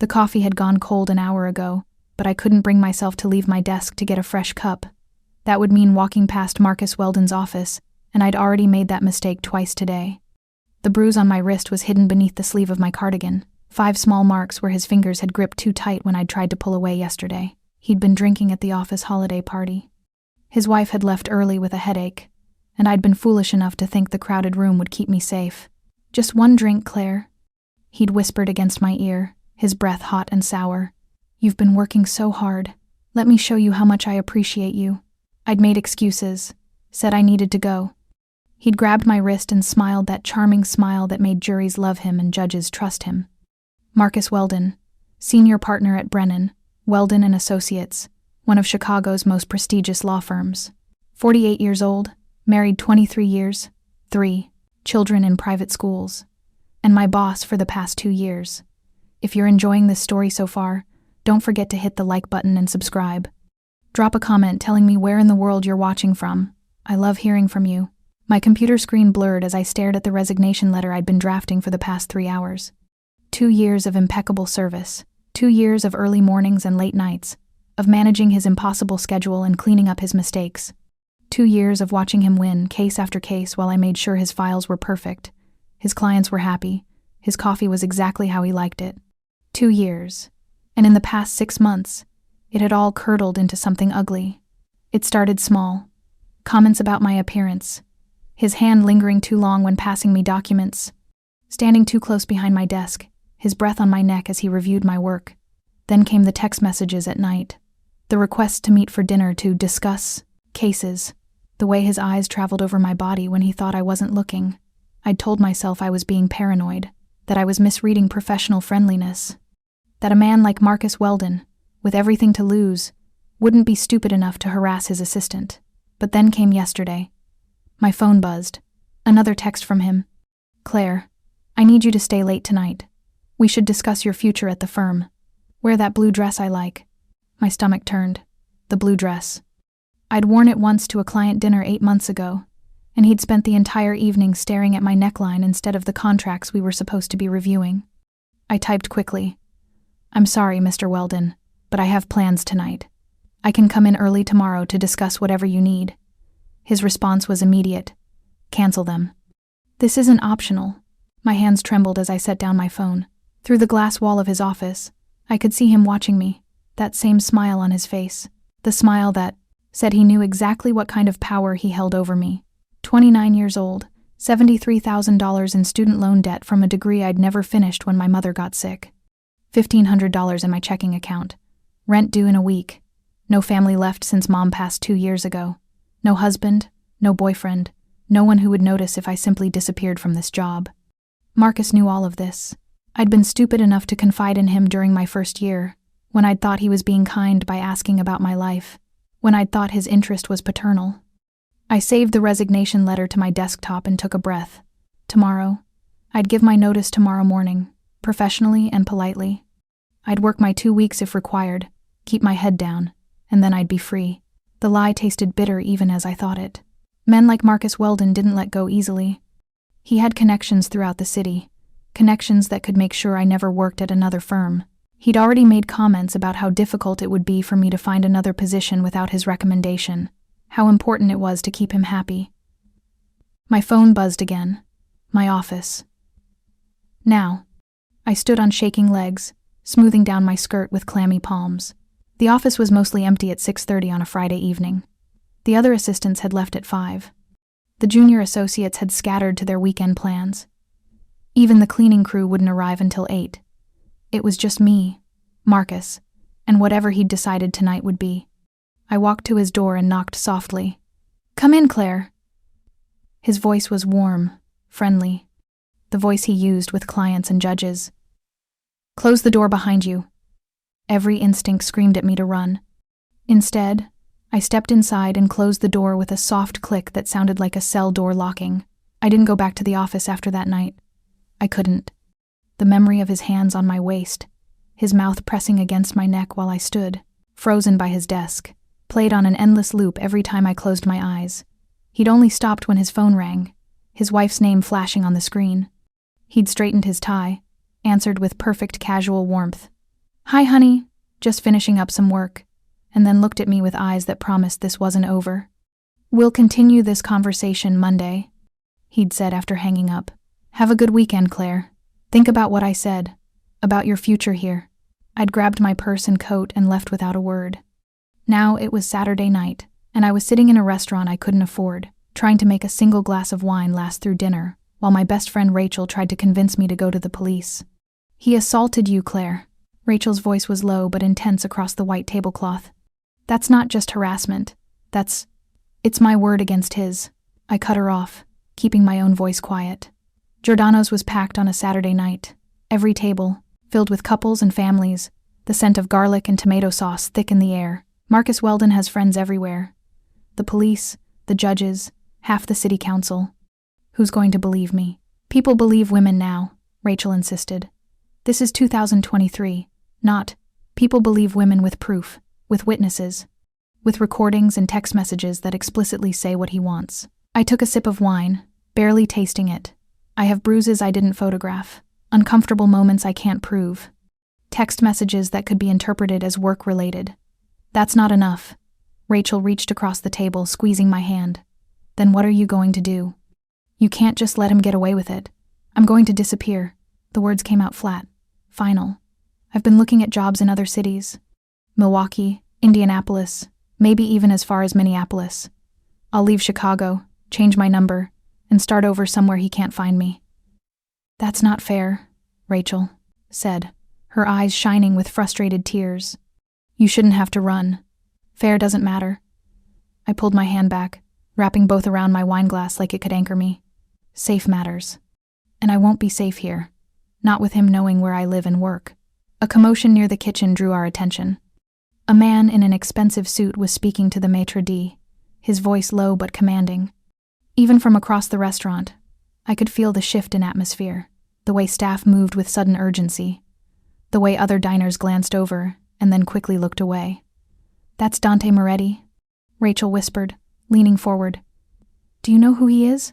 The coffee had gone cold an hour ago, but I couldn't bring myself to leave my desk to get a fresh cup. That would mean walking past Marcus Weldon's office, and I'd already made that mistake twice today. The bruise on my wrist was hidden beneath the sleeve of my cardigan, 5 small marks where his fingers had gripped too tight when I'd tried to pull away yesterday. He'd been drinking at the office holiday party. His wife had left early with a headache, and I'd been foolish enough to think the crowded room would keep me safe. "Just one drink, Claire," he'd whispered against my ear, his breath hot and sour. "You've been working so hard. Let me show you how much I appreciate you." I'd made excuses, said I needed to go. He'd grabbed my wrist and smiled that charming smile that made juries love him and judges trust him. Marcus Weldon, senior partner at Brennan, Weldon Associates, one of Chicago's most prestigious law firms. 48 years old, married 23 years, 3 children in private schools, and my boss for the past 2 years. If you're enjoying this story so far, don't forget to hit the like button and subscribe. Drop a comment telling me where in the world you're watching from. I love hearing from you. My computer screen blurred as I stared at the resignation letter I'd been drafting for the past 3 hours. 2 years of impeccable service, 2 years of early mornings and late nights, of managing his impossible schedule and cleaning up his mistakes. 2 years of watching him win case after case while I made sure his files were perfect, his clients were happy, his coffee was exactly how he liked it. 2 years. And in the past 6 months, it had all curdled into something ugly. It started small. Comments about my appearance. His hand lingering too long when passing me documents. Standing too close behind my desk, his breath on my neck as he reviewed my work. Then came the text messages at night. The requests to meet for dinner to discuss cases. The way his eyes traveled over my body when he thought I wasn't looking. I'd told myself I was being paranoid, that I was misreading professional friendliness. That a man like Marcus Weldon, with everything to lose, wouldn't be stupid enough to harass his assistant. But then came yesterday. My phone buzzed. Another text from him. "Claire, I need you to stay late tonight. We should discuss your future at the firm. Wear that blue dress I like." My stomach turned. The blue dress. I'd worn it once to a client dinner 8 months ago, and he'd spent the entire evening staring at my neckline instead of the contracts we were supposed to be reviewing. I typed quickly. "I'm sorry, Mr. Weldon, but I have plans tonight. I can come in early tomorrow to discuss whatever you need." His response was immediate. "Cancel them." "This isn't optional." My hands trembled as I set down my phone. Through the glass wall of his office, I could see him watching me, that same smile on his face, the smile that said he knew exactly what kind of power he held over me. 29 years old, $73,000 in student loan debt from a degree I'd never finished when my mother got sick. $1,500 in my checking account. Rent due in a week. No family left since Mom passed 2 years ago. No husband, no boyfriend, no one who would notice if I simply disappeared from this job. Marcus knew all of this. I'd been stupid enough to confide in him during my first year, when I'd thought he was being kind by asking about my life, when I'd thought his interest was paternal. I saved the resignation letter to my desktop and took a breath. Tomorrow, I'd give my notice tomorrow morning, professionally and politely. I'd work my 2 weeks if required, keep my head down, and then I'd be free. The lie tasted bitter even as I thought it. Men like Marcus Weldon didn't let go easily. He had connections throughout the city, connections that could make sure I never worked at another firm. He'd already made comments about how difficult it would be for me to find another position without his recommendation, how important it was to keep him happy. My phone buzzed again. My office. Now. I stood on shaking legs, smoothing down my skirt with clammy palms. The office was mostly empty at 6:30 on a Friday evening. The other assistants had left at 5. The junior associates had scattered to their weekend plans. Even the cleaning crew wouldn't arrive until 8. It was just me, Marcus, and whatever he'd decided tonight would be. I walked to his door and knocked softly. "Come in, Claire." His voice was warm, friendly, the voice he used with clients and judges. "Close the door behind you." Every instinct screamed at me to run. Instead, I stepped inside and closed the door with a soft click that sounded like a cell door locking. I didn't go back to the office after that night. I couldn't. The memory of his hands on my waist, his mouth pressing against my neck while I stood, frozen by his desk, played on an endless loop every time I closed my eyes. He'd only stopped when his phone rang, his wife's name flashing on the screen. He'd straightened his tie, answered with perfect casual warmth. "Hi, honey," just finishing up some work, and then looked at me with eyes that promised this wasn't over. "We'll continue this conversation Monday," he'd said after hanging up. "Have a good weekend, Claire. Think about what I said, about your future here." I'd grabbed my purse and coat and left without a word. Now it was Saturday night, and I was sitting in a restaurant I couldn't afford, trying to make a single glass of wine last through dinner, while my best friend Rachel tried to convince me to go to the police. "He assaulted you, Claire." Rachel's voice was low but intense across the white tablecloth. "That's not just harassment. It's my word against his." I cut her off, keeping my own voice quiet. Giordano's was packed on a Saturday night. Every table, filled with couples and families, the scent of garlic and tomato sauce thick in the air. Marcus Weldon has friends everywhere. The police, the judges, half the city council. Who's going to believe me? People believe women now, Rachel insisted. This is 2023, not. People believe women with proof, with witnesses, with recordings and text messages that explicitly say what he wants. I took a sip of wine, barely tasting it. I have bruises I didn't photograph, uncomfortable moments I can't prove, text messages that could be interpreted as work-related. That's not enough. Rachel reached across the table, squeezing my hand. Then what are you going to do? You can't just let him get away with it. I'm going to disappear. The words came out flat, final. I've been looking at jobs in other cities. Milwaukee, Indianapolis, maybe even as far as Minneapolis. I'll leave Chicago, change my number, and start over somewhere he can't find me. That's not fair, Rachel said, her eyes shining with frustrated tears. You shouldn't have to run. Fair doesn't matter. I pulled my hand back, wrapping both around my wine glass like it could anchor me. Safe matters. And I won't be safe here. Not with him knowing where I live and work. A commotion near the kitchen drew our attention. A man in an expensive suit was speaking to the maitre d', his voice low but commanding. Even from across the restaurant, I could feel the shift in atmosphere, the way staff moved with sudden urgency, the way other diners glanced over and then quickly looked away. That's Dante Moretti, Rachel whispered, leaning forward. Do you know who he is?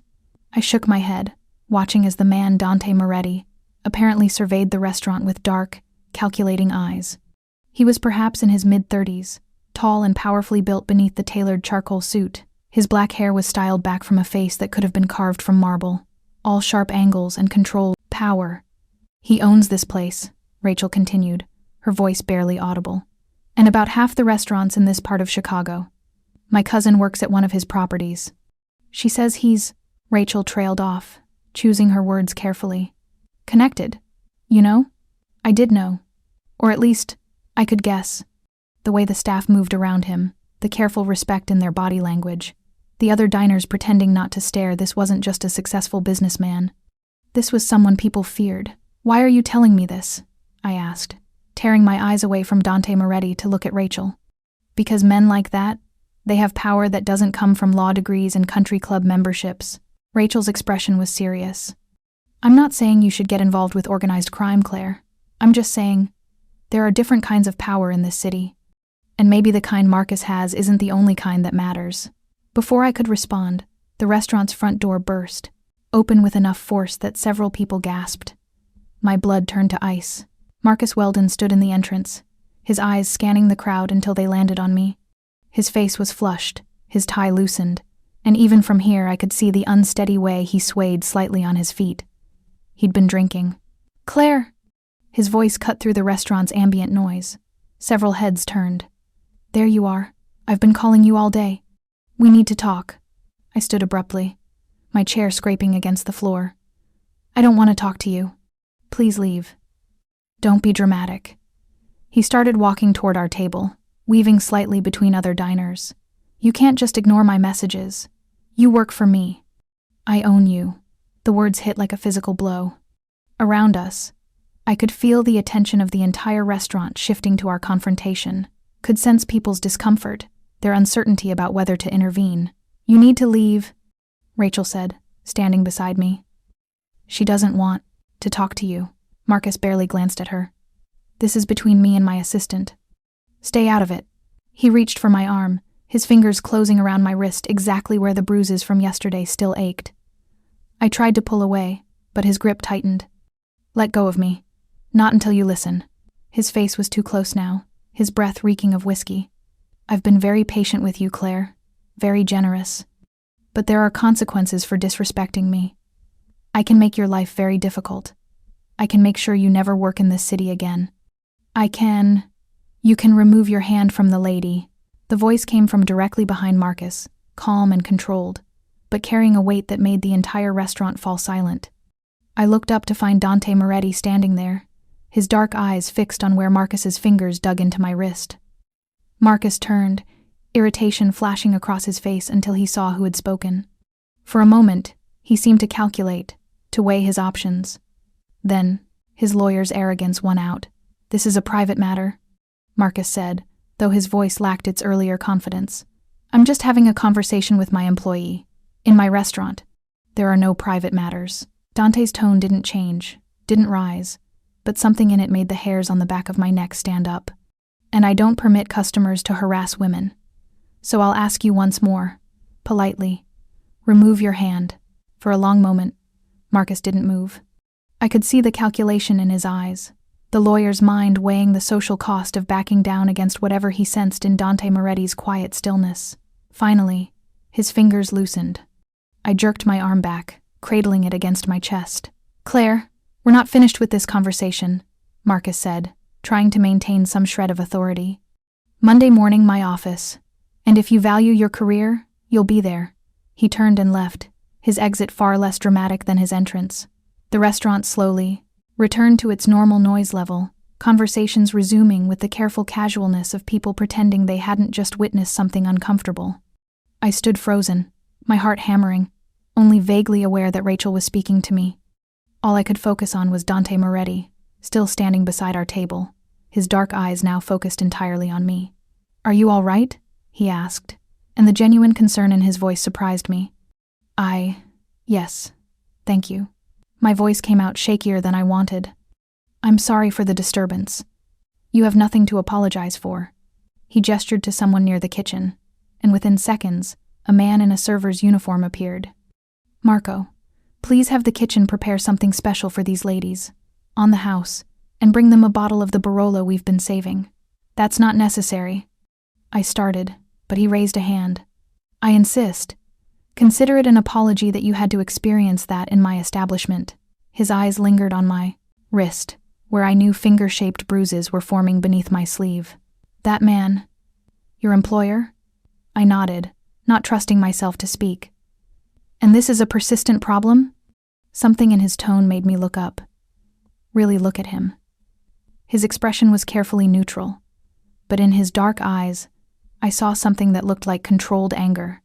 I shook my head, watching as the man Dante Moretti apparently surveyed the restaurant with dark, calculating eyes. He was perhaps in his mid-30s, tall and powerfully built beneath the tailored charcoal suit. His black hair was styled back from a face that could have been carved from marble, all sharp angles and controlled power. He owns this place, Rachel continued, her voice barely audible, and about half the restaurants in this part of Chicago. My cousin works at one of his properties. She says he's... Rachel trailed off, choosing her words carefully. Connected. You know? I did know. Or at least, I could guess. The way the staff moved around him, the careful respect in their body language, the other diners pretending not to stare. This wasn't just a successful businessman. This was someone people feared. Why are you telling me this? I asked, tearing my eyes away from Dante Moretti to look at Rachel. Because men like that, they have power that doesn't come from law degrees and country club memberships. Rachel's expression was serious. I'm not saying you should get involved with organized crime, Claire. I'm just saying, there are different kinds of power in this city. And maybe the kind Marcus has isn't the only kind that matters. Before I could respond, the restaurant's front door burst, open with enough force that several people gasped. My blood turned to ice. Marcus Weldon stood in the entrance, his eyes scanning the crowd until they landed on me. His face was flushed, his tie loosened, and even from here I could see the unsteady way he swayed slightly on his feet. He'd been drinking. Claire! His voice cut through the restaurant's ambient noise. Several heads turned. There you are. I've been calling you all day. We need to talk. I stood abruptly, my chair scraping against the floor. I don't want to talk to you. Please leave. Don't be dramatic. He started walking toward our table, weaving slightly between other diners. You can't just ignore my messages. You work for me. I own you. The words hit like a physical blow. Around us, I could feel the attention of the entire restaurant shifting to our confrontation, could sense people's discomfort, their uncertainty about whether to intervene. You need to leave, Rachel said, standing beside me. She doesn't want to talk to you. Marcus barely glanced at her. This is between me and my assistant. Stay out of it. He reached for my arm, his fingers closing around my wrist exactly where the bruises from yesterday still ached. I tried to pull away, but his grip tightened. Let go of me. Not until you listen. His face was too close now, his breath reeking of whiskey. I've been very patient with you, Claire. Very generous. But there are consequences for disrespecting me. I can make your life very difficult. I can make sure you never work in this city again. You can remove your hand from the lady. The voice came from directly behind Marcus, calm and controlled, but carrying a weight that made the entire restaurant fall silent. I looked up to find Dante Moretti standing there, his dark eyes fixed on where Marcus's fingers dug into my wrist. Marcus turned, irritation flashing across his face until he saw who had spoken. For a moment, he seemed to calculate, to weigh his options. Then, his lawyer's arrogance won out. "This is a private matter," Marcus said, though his voice lacked its earlier confidence. "I'm just having a conversation with my employee. In my restaurant. There are no private matters." Dante's tone didn't change, didn't rise, but something in it made the hairs on the back of my neck stand up. "And I don't permit customers to harass women. So I'll ask you once more, politely. Remove your hand." For a long moment, Marcus didn't move. I could see the calculation in his eyes, the lawyer's mind weighing the social cost of backing down against whatever he sensed in Dante Moretti's quiet stillness. Finally, his fingers loosened. I jerked my arm back, cradling it against my chest. "Claire, we're not finished with this conversation," Marcus said, trying to maintain some shred of authority. "Monday morning, my office. And if you value your career, you'll be there." He turned and left, his exit far less dramatic than his entrance. The restaurant slowly returned to its normal noise level, conversations resuming with the careful casualness of people pretending they hadn't just witnessed something uncomfortable. I stood frozen, my heart hammering, only vaguely aware that Rachel was speaking to me. All I could focus on was Dante Moretti, still standing beside our table, his dark eyes now focused entirely on me. "Are you all right?" he asked, and the genuine concern in his voice surprised me. Yes, thank you." My voice came out shakier than I wanted. "I'm sorry for the disturbance. You have nothing to apologize for." He gestured to someone near the kitchen, and within seconds, a man in a server's uniform appeared. "Marco, please have the kitchen prepare something special for these ladies, on the house, and bring them a bottle of the Barolo we've been saving." "That's not necessary." I started, but he raised a hand. "I insist. Consider it an apology that you had to experience that in my establishment." His eyes lingered on my wrist, where I knew finger-shaped bruises were forming beneath my sleeve. "That man, your employer?" I nodded, not trusting myself to speak. "And this is a persistent problem?" Something in his tone made me look up. Really look at him. His expression was carefully neutral, but in his dark eyes, I saw something that looked like controlled anger.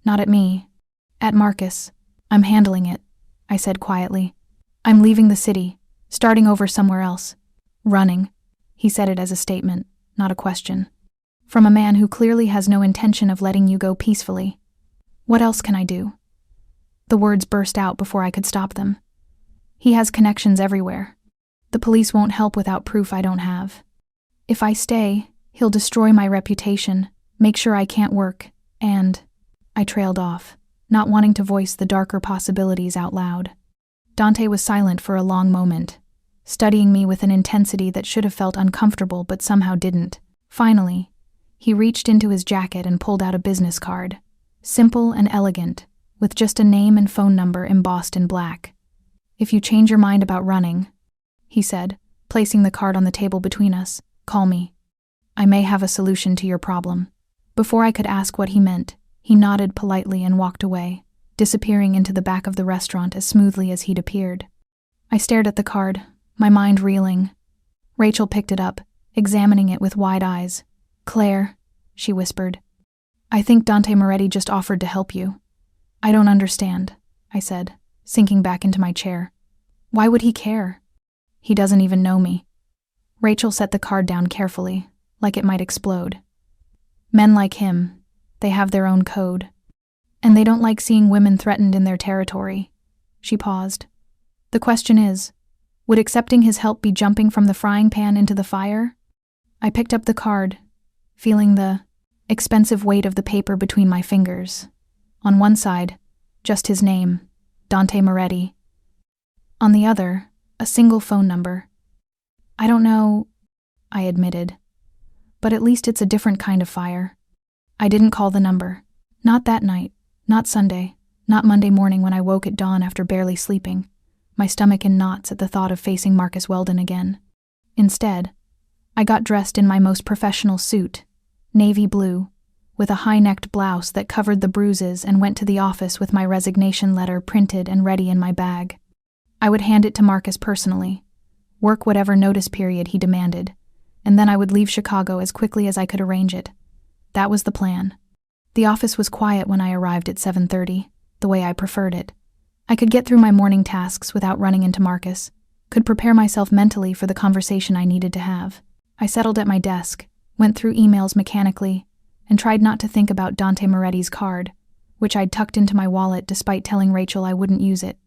"Not at me. At Marcus. I'm handling it," I said quietly. "I'm leaving the city, starting over somewhere else. Running." He said it as a statement, not a question. "From a man who clearly has no intention of letting you go peacefully. What else can I do?" The words burst out before I could stop them. "He has connections everywhere. The police won't help without proof I don't have. If I stay, he'll destroy my reputation, make sure I can't work, and..." I trailed off, not wanting to voice the darker possibilities out loud. Dante was silent for a long moment, studying me with an intensity that should have felt uncomfortable but somehow didn't. Finally, he reached into his jacket and pulled out a business card, simple and elegant, with just a name and phone number embossed in black. "If you change your mind about running," he said, placing the card on the table between us, "call me. I may have a solution to your problem." Before I could ask what he meant, he nodded politely and walked away, disappearing into the back of the restaurant as smoothly as he'd appeared. I stared at the card, my mind reeling. Rachel picked it up, examining it with wide eyes. "Claire," she whispered, "I think Dante Moretti just offered to help you." "I don't understand," I said, sinking back into my chair. "Why would he care? He doesn't even know me." Rachel set the card down carefully, like it might explode. "Men like him, they have their own code. And they don't like seeing women threatened in their territory." She paused. "The question is, would accepting his help be jumping from the frying pan into the fire?" I picked up the card, feeling the expensive weight of the paper between my fingers. On one side, just his name, Dante Moretti. On the other, a single phone number. "I don't know," I admitted. But at least it's a different kind of fire. I didn't call the number. Not that night, not Sunday, not Monday morning when I woke at dawn after barely sleeping, my stomach in knots at the thought of facing Marcus Weldon again. Instead, I got dressed in my most professional suit, navy blue, with a high-necked blouse that covered the bruises, and went to the office with my resignation letter printed and ready in my bag. I would hand it to Marcus personally, work whatever notice period he demanded, and then I would leave Chicago as quickly as I could arrange it. That was the plan. The office was quiet when I arrived at 7:30, the way I preferred it. I could get through my morning tasks without running into Marcus, could prepare myself mentally for the conversation I needed to have. I settled at my desk, went through emails mechanically, and tried not to think about Dante Moretti's card, which I'd tucked into my wallet despite telling Rachel I wouldn't use it.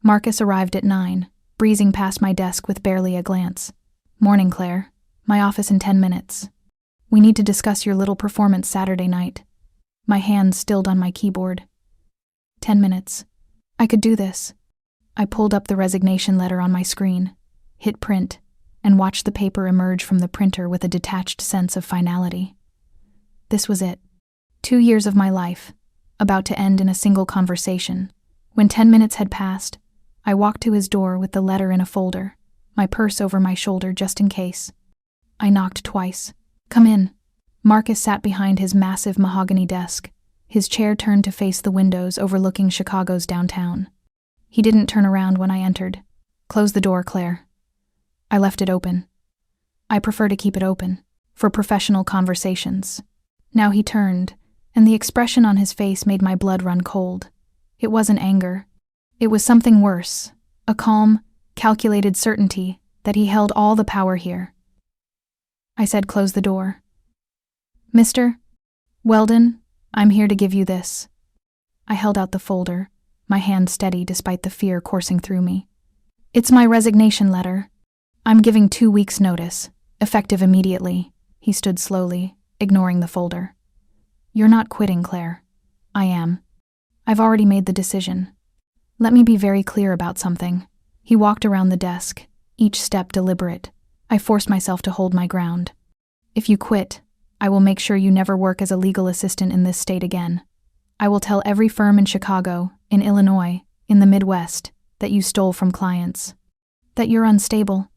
Marcus arrived at 9, breezing past my desk with barely a glance. "Morning, Claire. My office in 10 minutes. We need to discuss your little performance Saturday night." My hands stilled on my keyboard. 10 minutes. I could do this. I pulled up the resignation letter on my screen, hit print, and watched the paper emerge from the printer with a detached sense of finality. This was it. 2 years of my life, about to end in a single conversation. When 10 minutes had passed, I walked to his door with the letter in a folder, my purse over my shoulder just in case. I knocked twice. "Come in." Marcus sat behind his massive mahogany desk, his chair turned to face the windows overlooking Chicago's downtown. He didn't turn around when I entered. "Close the door, Claire." I left it open. I prefer to keep it open, for professional conversations. Now he turned, and the expression on his face made my blood run cold. It wasn't anger. It was something worse, a calm, calculated certainty that he held all the power here. I said, "Close the door." "Mr. Weldon, I'm here to give you this." I held out the folder, my hand steady despite the fear coursing through me. "It's my resignation letter. I'm giving 2 weeks' notice, effective immediately." He stood slowly, ignoring the folder. "You're not quitting, Claire. I am. I've already made the decision. Let me be very clear about something." He walked around the desk, each step deliberate. I forced myself to hold my ground. "If you quit, I will make sure you never work as a legal assistant in this state again. I will tell every firm in Chicago, in Illinois, in the Midwest, that you stole from clients. That you're unstable.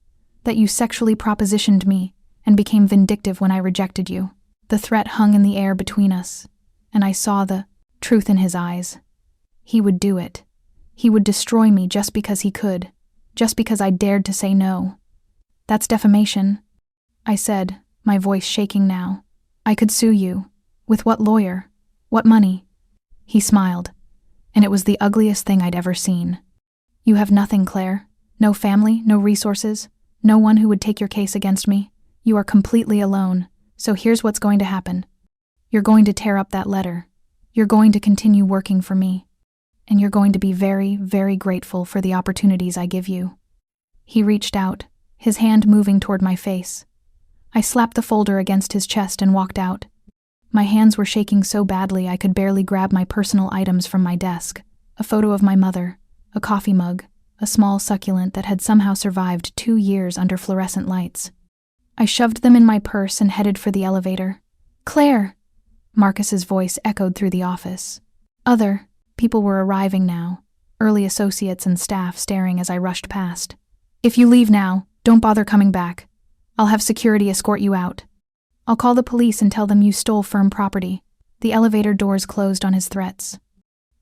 That you sexually propositioned me and became vindictive when I rejected you." The threat hung in the air between us, and I saw the truth in his eyes. He would do it. He would destroy me just because he could, just because I dared to say no. "That's defamation," I said, my voice shaking now. "I could sue you. With what lawyer? What money?" He smiled, and it was the ugliest thing I'd ever seen. "You have nothing, Claire. No family, no resources, no one who would take your case against me. You are completely alone, so here's what's going to happen. You're going to tear up that letter. You're going to continue working for me. And you're going to be very, very grateful for the opportunities I give you." He reached out, his hand moving toward my face. I slapped the folder against his chest and walked out. My hands were shaking so badly I could barely grab my personal items from my desk, a photo of my mother, a coffee mug, a small succulent that had somehow survived 2 years under fluorescent lights. I shoved them in my purse and headed for the elevator. "Claire!" Marcus's voice echoed through the office. Other people were arriving now, early associates and staff staring as I rushed past. "If you leave now, don't bother coming back. I'll have security escort you out. I'll call the police and tell them you stole firm property." The elevator doors closed on his threats.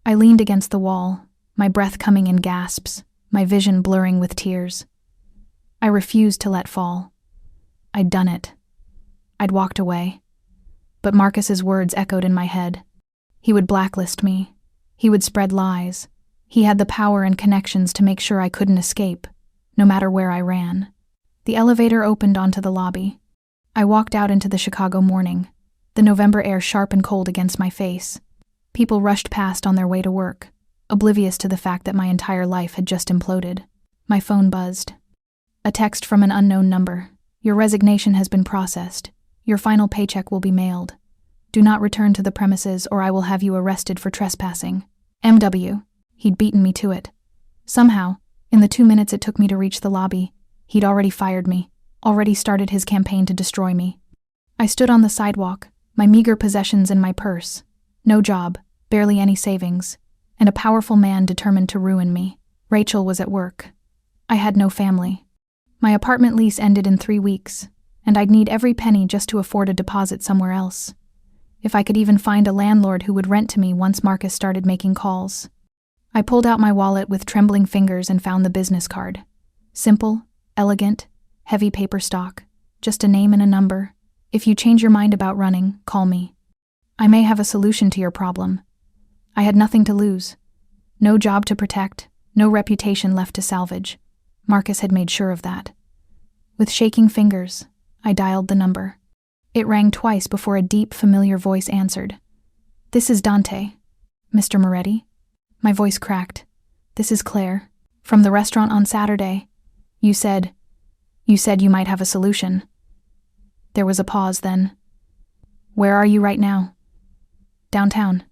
I leaned against the wall, my breath coming in gasps, my vision blurring with tears. I refused to let fall. I'd done it. I'd walked away. But Marcus's words echoed in my head. He would blacklist me. He would spread lies. He had the power and connections to make sure I couldn't escape, no matter where I ran. The elevator opened onto the lobby. I walked out into the Chicago morning, the November air sharp and cold against my face. People rushed past on their way to work, oblivious to the fact that my entire life had just imploded. My phone buzzed. A text from an unknown number. "Your resignation has been processed. Your final paycheck will be mailed. Do not return to the premises or I will have you arrested for trespassing. M.W." He'd beaten me to it. Somehow, in the 2 minutes it took me to reach the lobby, he'd already fired me. already started his campaign to destroy me. I stood on the sidewalk, my meager possessions in my purse, no job, barely any savings, and a powerful man determined to ruin me. Rachel was at work. I had no family. My apartment lease ended in 3 weeks, and I'd need every penny just to afford a deposit somewhere else. If I could even find a landlord who would rent to me once Marcus started making calls. I pulled out my wallet with trembling fingers and found the business card. Simple, elegant, heavy paper stock, just a name and a number. If you change your mind about running, call me. I may have a solution to your problem. I had nothing to lose. No job to protect, no reputation left to salvage. Marcus had made sure of that. With shaking fingers, I dialed the number. It rang twice before a deep, familiar voice answered. "This is Dante." "Mr. Moretti?" My voice cracked. "This is Claire, from the restaurant on Saturday. You said you might have a solution." There was a pause then. "Where are you right now?" "Downtown,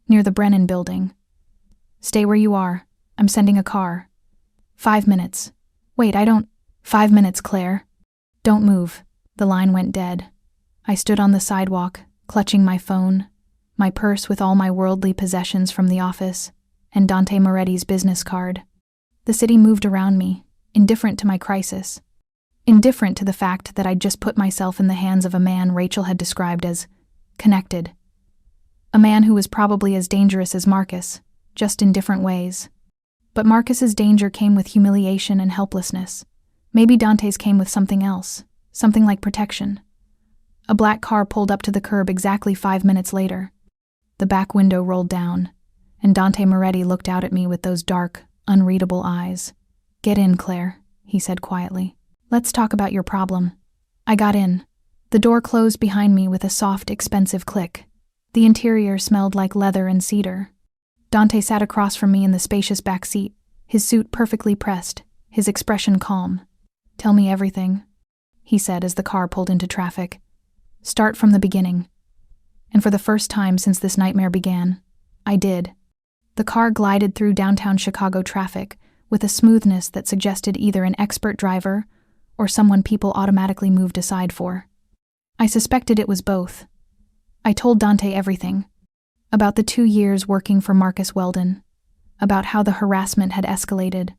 near the Brennan building." "Stay where you are. I'm sending a car." 5 minutes. Wait, 5 minutes, Claire. Don't move. The line went dead. I stood on the sidewalk, clutching my phone, my purse with all my worldly possessions from the office, and Dante Moretti's business card. The city moved around me, indifferent to my crisis. Indifferent to the fact that I'd just put myself in the hands of a man Rachel had described as connected. A man who was probably as dangerous as Marcus, just in different ways. But Marcus's danger came with humiliation and helplessness. Maybe Dante's came with something else, something like protection. A black car pulled up to the curb exactly 5 minutes later. The back window rolled down, and Dante Moretti looked out at me with those dark, unreadable eyes. "Get in, Claire," he said quietly. "Let's talk about your problem." I got in. The door closed behind me with a soft, expensive click. The interior smelled like leather and cedar. Dante sat across from me in the spacious back seat, his suit perfectly pressed, his expression calm. "Tell me everything," he said as the car pulled into traffic. "Start from the beginning." And for the first time since this nightmare began, I did. The car glided through downtown Chicago traffic with a smoothness that suggested either an expert driver or someone people automatically moved aside for. I suspected it was both. I told Dante everything. About the 2 years working for Marcus Weldon, about how the harassment had escalated,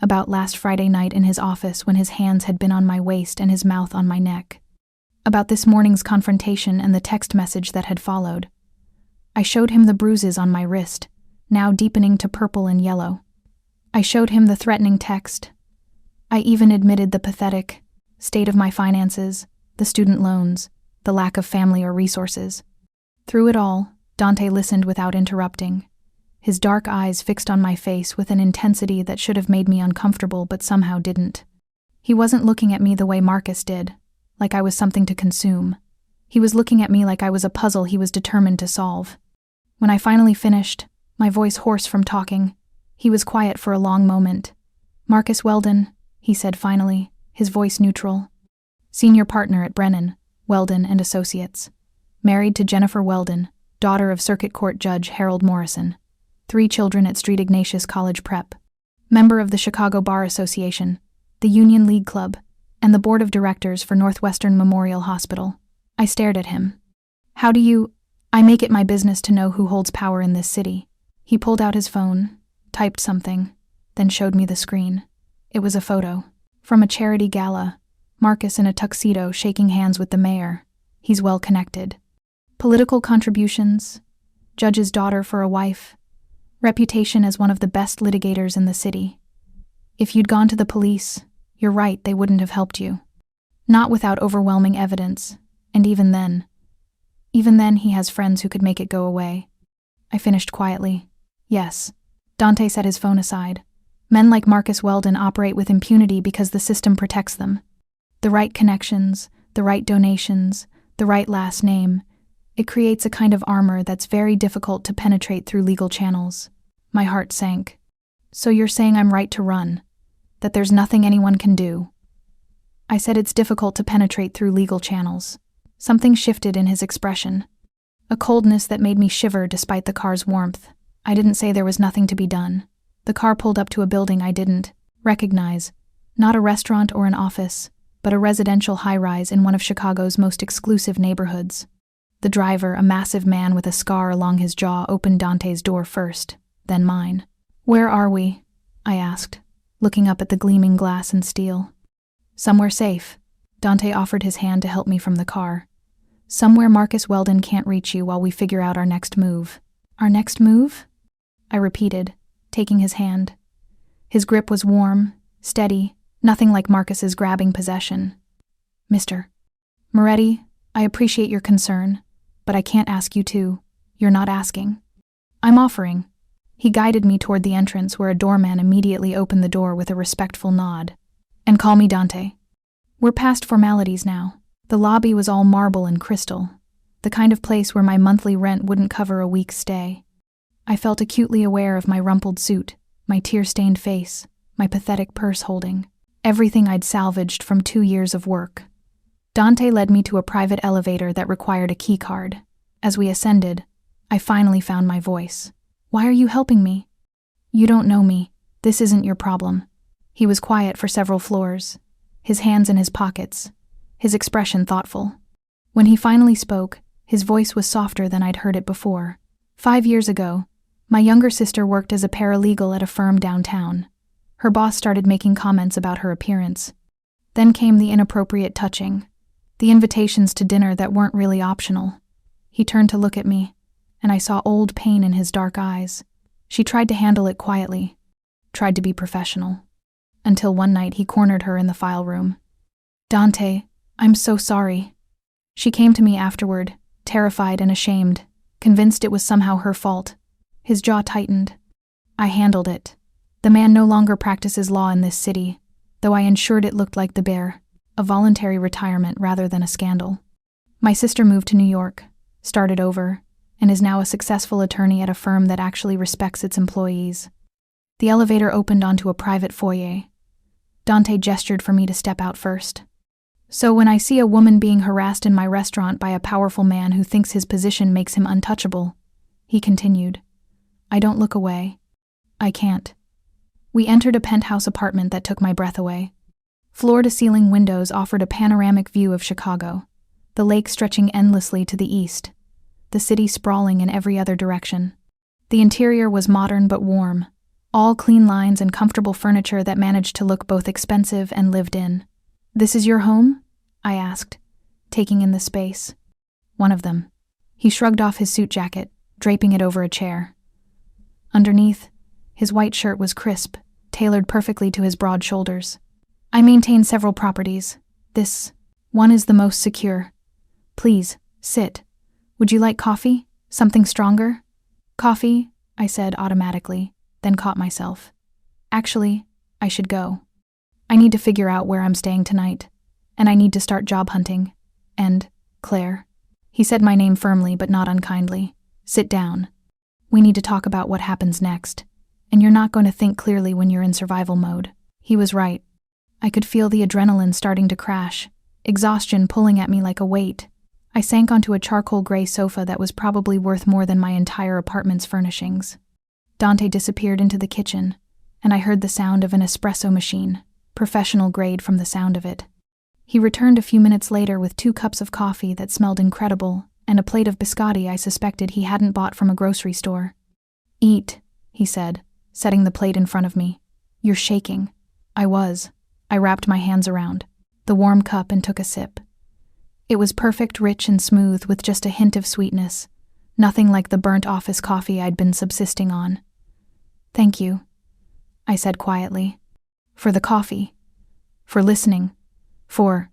about last Friday night in his office when his hands had been on my waist and his mouth on my neck, about this morning's confrontation and the text message that had followed. I showed him the bruises on my wrist, now deepening to purple and yellow. I showed him the threatening text. I even admitted the pathetic state of my finances, the student loans, the lack of family or resources. Through it all, Dante listened without interrupting, his dark eyes fixed on my face with an intensity that should have made me uncomfortable but somehow didn't. He wasn't looking at me the way Marcus did, like I was something to consume. He was looking at me like I was a puzzle he was determined to solve. When I finally finished, my voice hoarse from talking, he was quiet for a long moment. "Marcus Weldon," he said finally, his voice neutral. "Senior partner at Brennan, Weldon Associates. Married to Jennifer Weldon, daughter of Circuit Court Judge Harold Morrison. 3 children at St. Ignatius College Prep. Member of the Chicago Bar Association, the Union League Club, and the Board of Directors for Northwestern Memorial Hospital." I stared at him. I make it my business to know who holds power in this city." He pulled out his phone, typed something, then showed me the screen. It was a photo. From a charity gala, Marcus in a tuxedo shaking hands with the mayor. He's well connected. Political contributions, judge's daughter for a wife, reputation as one of the best litigators in the city. If you'd gone to the police, you're right, they wouldn't have helped you. Not without overwhelming evidence, and even then he has friends who could make it go away. I finished quietly. Yes. Dante set his phone aside. Men like Marcus Weldon operate with impunity because the system protects them. The right connections, the right donations, the right last name. It creates a kind of armor that's very difficult to penetrate through legal channels. My heart sank. "So you're saying I'm right to run? That there's nothing anyone can do?" I said it's difficult to penetrate through legal channels. Something shifted in his expression. A coldness that made me shiver despite the car's warmth. I didn't say there was nothing to be done. The car pulled up to a building I didn't recognize. Not a restaurant or an office, but a residential high-rise in one of Chicago's most exclusive neighborhoods. The driver, a massive man with a scar along his jaw, opened Dante's door first, then mine. "Where are we?" I asked, looking up at the gleaming glass and steel. "Somewhere safe." Dante offered his hand to help me from the car. "Somewhere Marcus Weldon can't reach you while we figure out our next move." "Our next move?" I repeated, taking his hand. His grip was warm, steady, nothing like Marcus's grabbing possession. "Mr. Moretti, I appreciate your concern, but I can't ask you to. You're not asking. I'm offering." He guided me toward the entrance, where a doorman immediately opened the door with a respectful nod. "And call me Dante." We're past formalities now. The lobby was all marble and crystal, the kind of place where my monthly rent wouldn't cover a week's stay. I felt acutely aware of my rumpled suit, my tear-stained face, my pathetic purse holding, everything I'd salvaged from 2 years of work. Dante led me to a private elevator that required a key card. As we ascended, I finally found my voice. "Why are you helping me?" "You don't know me. This isn't your problem." He was quiet for several floors, his hands in his pockets, his expression thoughtful. When he finally spoke, his voice was softer than I'd heard it before. 5 years ago, my younger sister worked as a paralegal at a firm downtown. Her boss started making comments about her appearance. Then came the inappropriate touching, the invitations to dinner that weren't really optional. He turned to look at me, and I saw old pain in his dark eyes. She tried to handle it quietly, tried to be professional, until one night he cornered her in the file room. "Dante, I'm so sorry." She came to me afterward, terrified and ashamed, convinced it was somehow her fault. His jaw tightened. "I handled it. The man no longer practices law in this city, though I ensured it looked like the bear, a voluntary retirement rather than a scandal. My sister moved to New York, started over, and is now a successful attorney at a firm that actually respects its employees." The elevator opened onto a private foyer. Dante gestured for me to step out first. "So when I see a woman being harassed in my restaurant by a powerful man who thinks his position makes him untouchable," he continued, "I don't look away. I can't." We entered a penthouse apartment that took my breath away. Floor-to-ceiling windows offered a panoramic view of Chicago, the lake stretching endlessly to the east, the city sprawling in every other direction. The interior was modern but warm, all clean lines and comfortable furniture that managed to look both expensive and lived in. "This is your home?" I asked, taking in the space. "One of them." He shrugged off his suit jacket, draping it over a chair. Underneath, his white shirt was crisp, tailored perfectly to his broad shoulders. "I maintain several properties. This one is the most secure. Please, sit. Would you like coffee? Something stronger?" "Coffee," I said automatically, then caught myself. "Actually, I should go. I need to figure out where I'm staying tonight, and I need to start job hunting. And, Claire," he said my name firmly but not unkindly, "sit down. We need to talk about what happens next, and you're not going to think clearly when you're in survival mode." He was right. I could feel the adrenaline starting to crash, exhaustion pulling at me like a weight. I sank onto a charcoal gray sofa that was probably worth more than my entire apartment's furnishings. Dante disappeared into the kitchen, and I heard the sound of an espresso machine, professional grade from the sound of it. He returned a few minutes later with 2 cups of coffee that smelled incredible and a plate of biscotti I suspected he hadn't bought from a grocery store. "Eat," he said, setting the plate in front of me. "You're shaking." I was. I wrapped my hands around the warm cup and took a sip. It was perfect, rich and smooth with just a hint of sweetness, nothing like the burnt office coffee I'd been subsisting on. "Thank you," I said quietly. "For the coffee. For listening. For..."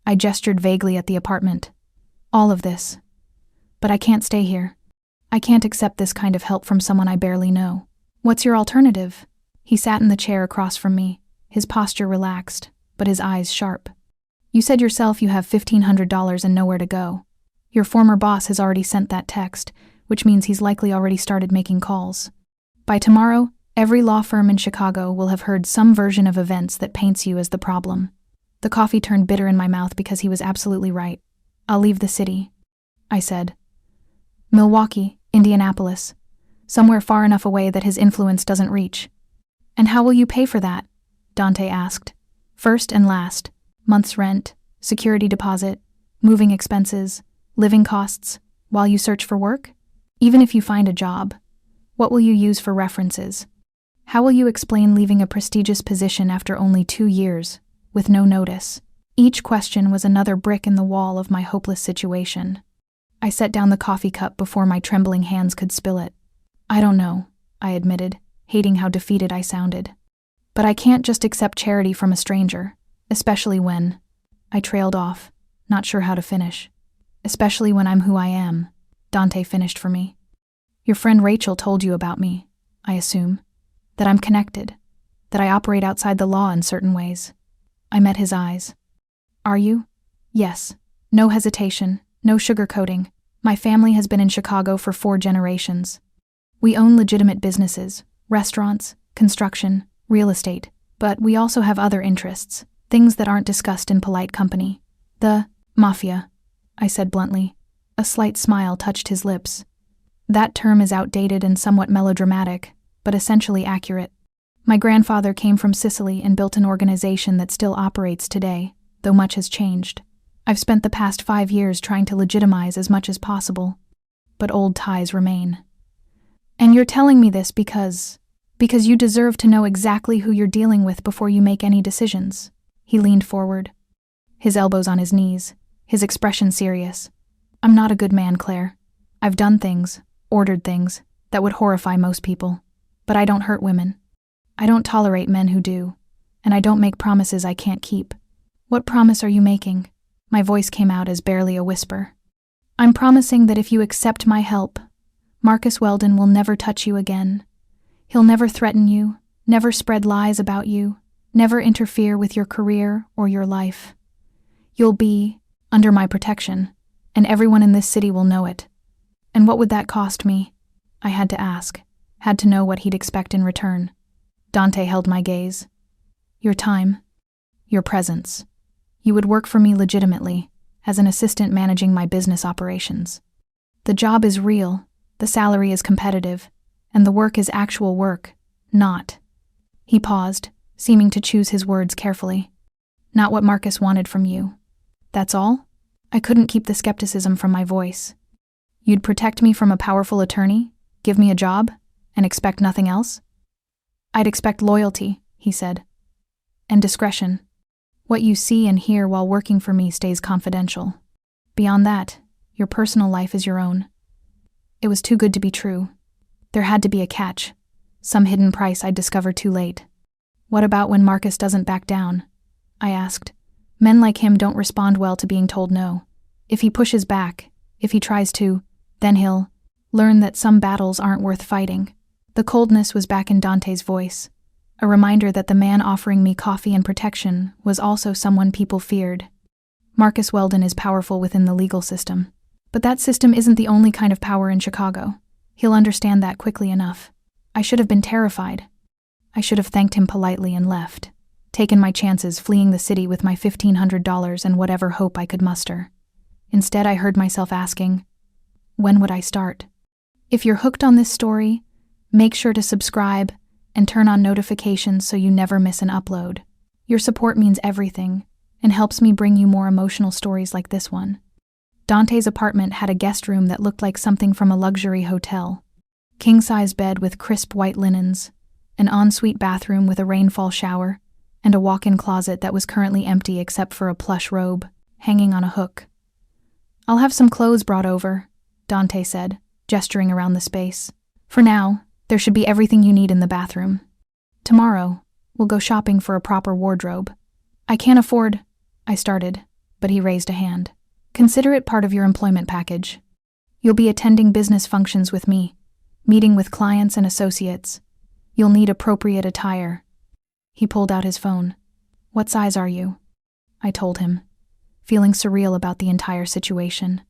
I gestured vaguely at the apartment. "All of this. But I can't stay here. I can't accept this kind of help from someone I barely know." "What's your alternative?" He sat in the chair across from me, his posture relaxed, but his eyes sharp. "You said yourself you have $1,500 and nowhere to go. Your former boss has already sent that text, which means he's likely already started making calls. By tomorrow, every law firm in Chicago will have heard some version of events that paints you as the problem." The coffee turned bitter in my mouth because he was absolutely right. "I'll leave the city," I said. "Milwaukee, Indianapolis, somewhere far enough away that his influence doesn't reach." "And how will you pay for that?" Dante asked. "First and last, month's rent, security deposit, moving expenses, living costs, while you search for work? Even if you find a job, what will you use for references? How will you explain leaving a prestigious position after only 2 years, with no notice? Each question was another brick in the wall of my hopeless situation. I set down the coffee cup before my trembling hands could spill it. I don't know, I admitted, hating how defeated I sounded. But I can't just accept charity from a stranger, especially when… I trailed off, not sure how to finish. Especially when I'm who I am, Dante finished for me. Your friend Rachel told you about me, I assume. That I'm connected. That I operate outside the law in certain ways. I met his eyes. Are you? Yes. No hesitation, no sugarcoating. My family has been in Chicago for 4 generations. We own legitimate businesses, restaurants, construction, real estate, but we also have other interests, things that aren't discussed in polite company. The Mafia, I said bluntly. A slight smile touched his lips. That term is outdated and somewhat melodramatic, but essentially accurate. My grandfather came from Sicily and built an organization that still operates today, though much has changed. I've spent the past 5 years trying to legitimize as much as possible, but old ties remain. And you're telling me this because you deserve to know exactly who you're dealing with before you make any decisions. He leaned forward, his elbows on his knees, his expression serious. I'm not a good man, Claire. I've done things, ordered things, that would horrify most people. But I don't hurt women. I don't tolerate men who do. And I don't make promises I can't keep. What promise are you making? My voice came out as barely a whisper. I'm promising that if you accept my help, Marcus Weldon will never touch you again. He'll never threaten you, never spread lies about you, never interfere with your career or your life. You'll be under my protection, and everyone in this city will know it. And what would that cost me? I had to ask, had to know what he'd expect in return. Dante held my gaze. Your time, your presence. You would work for me legitimately, as an assistant managing my business operations. The job is real, the salary is competitive, and the work is actual work, not. He paused, seeming to choose his words carefully. Not what Marcus wanted from you. That's all? I couldn't keep the skepticism from my voice. You'd protect me from a powerful attorney, give me a job, and expect nothing else? I'd expect loyalty, he said. And discretion. What you see and hear while working for me stays confidential. Beyond that, your personal life is your own. It was too good to be true. There had to be a catch, some hidden price I'd discover too late. What about when Marcus doesn't back down? I asked. Men like him don't respond well to being told no. If he pushes back, if he tries to, then he'll learn that some battles aren't worth fighting. The coldness was back in Dante's voice, a reminder that the man offering me coffee and protection was also someone people feared. Marcus Weldon is powerful within the legal system, but that system isn't the only kind of power in Chicago. He'll understand that quickly enough. I should have been terrified. I should have thanked him politely and left, taken my chances fleeing the city with my $1,500 and whatever hope I could muster. Instead, I heard myself asking, when would I start? If you're hooked on this story, make sure to subscribe and turn on notifications so you never miss an upload. Your support means everything and helps me bring you more emotional stories like this one. Dante's apartment had a guest room that looked like something from a luxury hotel. King-size bed with crisp white linens, an ensuite bathroom with a rainfall shower, and a walk-in closet that was currently empty except for a plush robe hanging on a hook. I'll have some clothes brought over, Dante said, gesturing around the space. For now, there should be everything you need in the bathroom. Tomorrow, we'll go shopping for a proper wardrobe. I can't afford, I started, but he raised a hand. Consider it part of your employment package. You'll be attending business functions with me, meeting with clients and associates. You'll need appropriate attire. He pulled out his phone. What size are you? I told him, feeling surreal about the entire situation.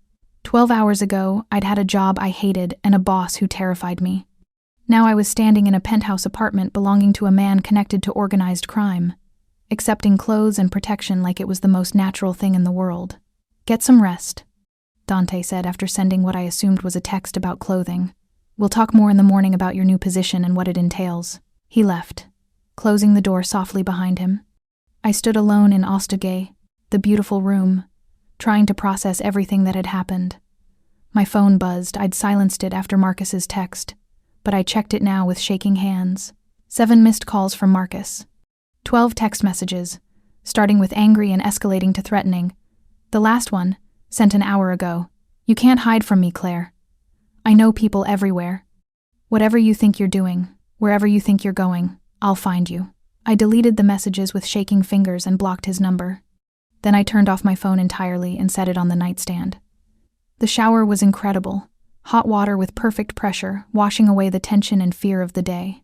12 hours ago, I'd had a job I hated and a boss who terrified me. Now I was standing in a penthouse apartment belonging to a man connected to organized crime, accepting clothes and protection like it was the most natural thing in the world. Get some rest, Dante said after sending what I assumed was a text about clothing. We'll talk more in the morning about your new position and what it entails. He left, closing the door softly behind him. I stood alone in Ostagay, the beautiful room, trying to process everything that had happened. My phone buzzed. I'd silenced it after Marcus's text, but I checked it now with shaking hands. 7 missed calls from Marcus. 12 text messages, starting with angry and escalating to threatening. The last one, sent an hour ago. You can't hide from me, Claire. I know people everywhere. Whatever you think you're doing, wherever you think you're going, I'll find you. I deleted the messages with shaking fingers and blocked his number. Then I turned off my phone entirely and set it on the nightstand. The shower was incredible. Hot water with perfect pressure, washing away the tension and fear of the day.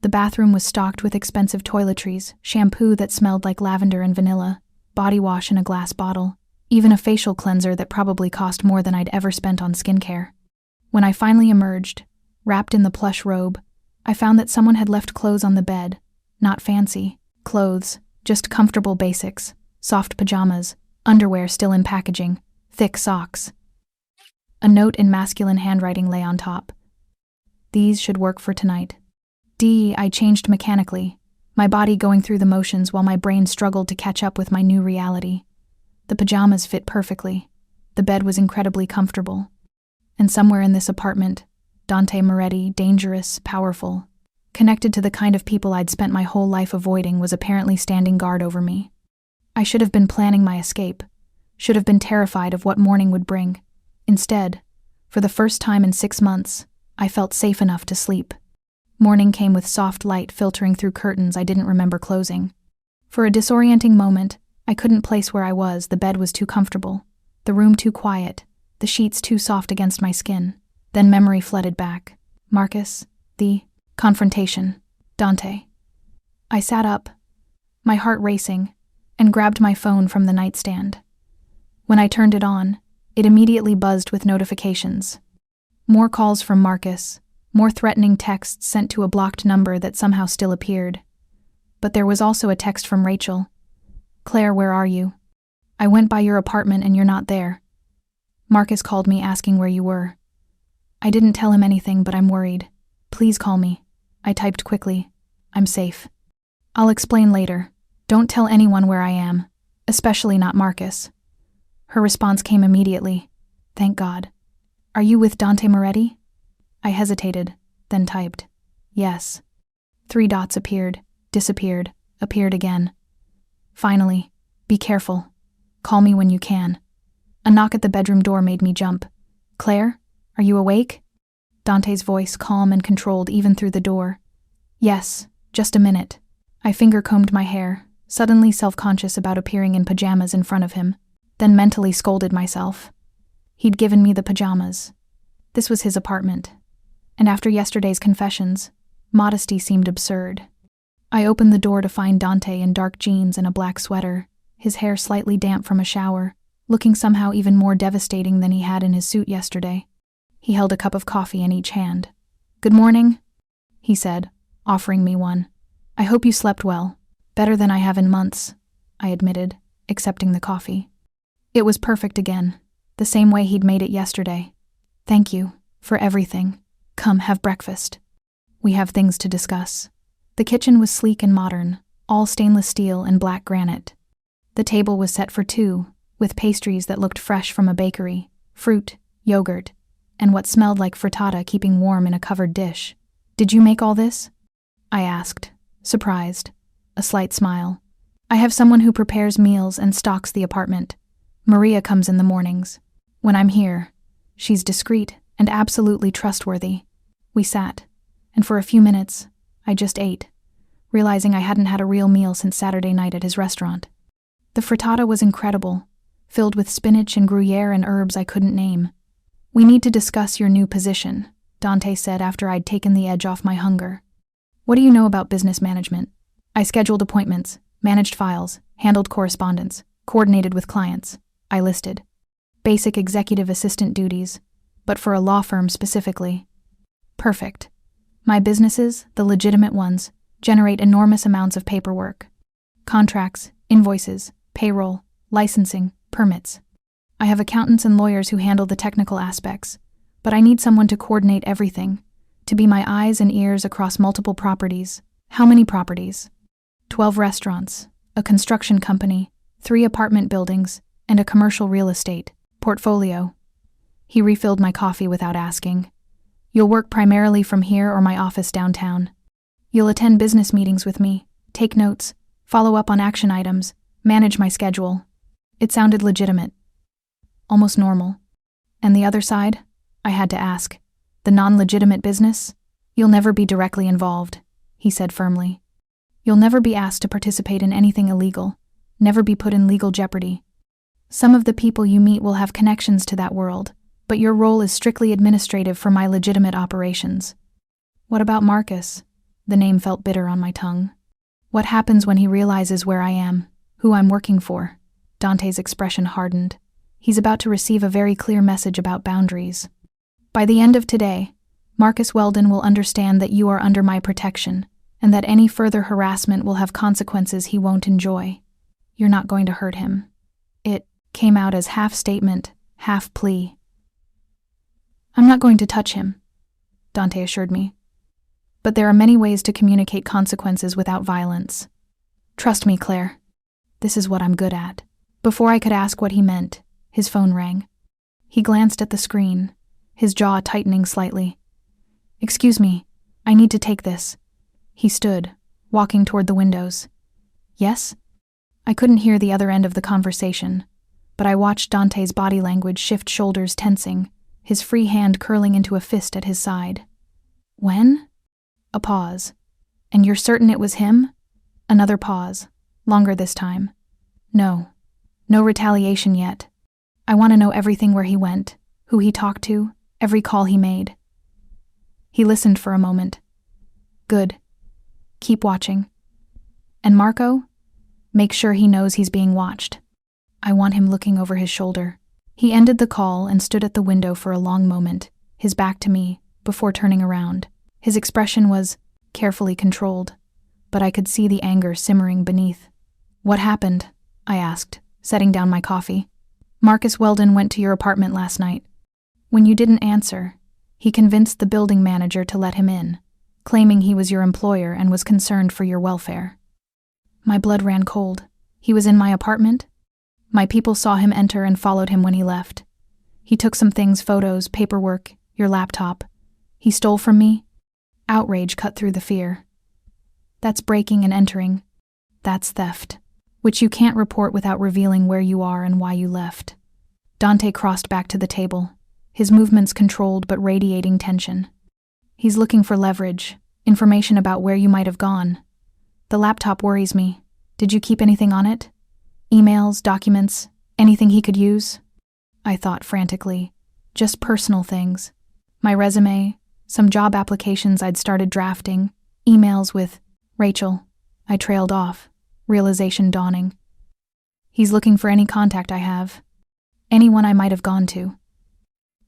The bathroom was stocked with expensive toiletries, shampoo that smelled like lavender and vanilla, body wash in a glass bottle, even a facial cleanser that probably cost more than I'd ever spent on skincare. When I finally emerged, wrapped in the plush robe, I found that someone had left clothes on the bed. Not fancy clothes, just comfortable basics, soft pajamas, underwear still in packaging, thick socks. A note in masculine handwriting lay on top. These should work for tonight. I changed mechanically, my body going through the motions while my brain struggled to catch up with my new reality. The pajamas fit perfectly. The bed was incredibly comfortable. And somewhere in this apartment, Dante Moretti, dangerous, powerful, connected to the kind of people I'd spent my whole life avoiding, was apparently standing guard over me. I should have been planning my escape, should have been terrified of what morning would bring. Instead, for the first time in 6 months, I felt safe enough to sleep. Morning came with soft light filtering through curtains I didn't remember closing. For a disorienting moment, I couldn't place where I was. The bed was too comfortable, the room too quiet, the sheets too soft against my skin. Then memory flooded back. Marcus, the confrontation, Dante. I sat up, my heart racing, and grabbed my phone from the nightstand. When I turned it on, it immediately buzzed with notifications. More calls from Marcus, more threatening texts sent to a blocked number that somehow still appeared. But there was also a text from Rachel. Claire, where are you? I went by your apartment and you're not there. Marcus called me asking where you were. I didn't tell him anything, but I'm worried. Please call me. I typed quickly. I'm safe. I'll explain later. Don't tell anyone where I am, especially not Marcus. Her response came immediately. Thank God. Are you with Dante Moretti? I hesitated, then typed. Yes. 3 dots appeared, disappeared, appeared again. Finally, be careful. Call me when you can. A knock at the bedroom door made me jump. Claire, are you awake? Dante's voice, calm and controlled even through the door. Yes, just a minute. I finger-combed my hair, suddenly self-conscious about appearing in pajamas in front of him, then mentally scolded myself. He'd given me the pajamas. This was his apartment. And after yesterday's confessions, modesty seemed absurd. I opened the door to find Dante in dark jeans and a black sweater, his hair slightly damp from a shower, looking somehow even more devastating than he had in his suit yesterday. He held a cup of coffee in each hand. Good morning, he said, offering me one. I hope you slept well. Better than I have in months, I admitted, accepting the coffee. It was perfect again, the same way he'd made it yesterday. Thank you for everything. Come, have breakfast. We have things to discuss. The kitchen was sleek and modern, all stainless steel and black granite. The table was set for 2, with pastries that looked fresh from a bakery, fruit, yogurt, and what smelled like frittata keeping warm in a covered dish. Did you make all this? I asked, surprised, a slight smile. I have someone who prepares meals and stocks the apartment. Maria comes in the mornings. When I'm here, she's discreet and absolutely trustworthy. We sat, and for a few minutes, I just ate, realizing I hadn't had a real meal since Saturday night at his restaurant. The frittata was incredible, filled with spinach and gruyere and herbs I couldn't name. We need to discuss your new position, Dante said after I'd taken the edge off my hunger. What do you know about business management? I scheduled appointments, managed files, handled correspondence, coordinated with clients. I listed. Basic executive assistant duties, but for a law firm specifically. Perfect. My businesses, the legitimate ones, generate enormous amounts of paperwork. Contracts, invoices, payroll, licensing, permits. I have accountants and lawyers who handle the technical aspects, but I need someone to coordinate everything, to be my eyes and ears across multiple properties. How many properties? 12 restaurants, a construction company, 3 apartment buildings, and a commercial real estate portfolio. He refilled my coffee without asking. You'll work primarily from here or my office downtown. You'll attend business meetings with me, take notes, follow up on action items, manage my schedule. It sounded legitimate. Almost normal. And the other side? I had to ask. The non-legitimate business? You'll never be directly involved, he said firmly. You'll never be asked to participate in anything illegal, never be put in legal jeopardy. Some of the people you meet will have connections to that world, but your role is strictly administrative for my legitimate operations. What about Marcus? The name felt bitter on my tongue. What happens when he realizes where I am, who I'm working for? Dante's expression hardened. He's about to receive a very clear message about boundaries. By the end of today, Marcus Weldon will understand that you are under my protection, and that any further harassment will have consequences he won't enjoy. You're not going to hurt him. It came out as half statement, half plea. I'm not going to touch him, Dante assured me. But there are many ways to communicate consequences without violence. Trust me, Claire. This is what I'm good at. Before I could ask what he meant, his phone rang. He glanced at the screen, his jaw tightening slightly. Excuse me, I need to take this. He stood, walking toward the windows. Yes? I couldn't hear the other end of the conversation, but I watched Dante's body language shift, shoulders tensing, his free hand curling into a fist at his side. When? A pause. And you're certain it was him? Another pause, longer this time. No retaliation yet. I want to know everything, where he went, who he talked to, every call he made. He listened for a moment. Good. Keep watching. And Marco? Make sure he knows he's being watched. I want him looking over his shoulder. He ended the call and stood at the window for a long moment, his back to me, before turning around. His expression was carefully controlled, but I could see the anger simmering beneath. What happened? I asked, setting down my coffee. Marcus Weldon went to your apartment last night. When you didn't answer, he convinced the building manager to let him in, claiming he was your employer and was concerned for your welfare. My blood ran cold. He was in my apartment? My people saw him enter and followed him when he left. He took some things, photos, paperwork, your laptop. He stole from me? Outrage cut through the fear. That's breaking and entering. That's theft, which you can't report without revealing where you are and why you left. Dante crossed back to the table, his movements controlled but radiating tension. He's looking for leverage, information about where you might have gone. The laptop worries me. Did you keep anything on it? Emails, documents, anything he could use? I thought frantically. Just personal things. My resume, some job applications I'd started drafting, emails with Rachel. I trailed off, realization dawning. He's looking for any contact I have. Anyone I might have gone to.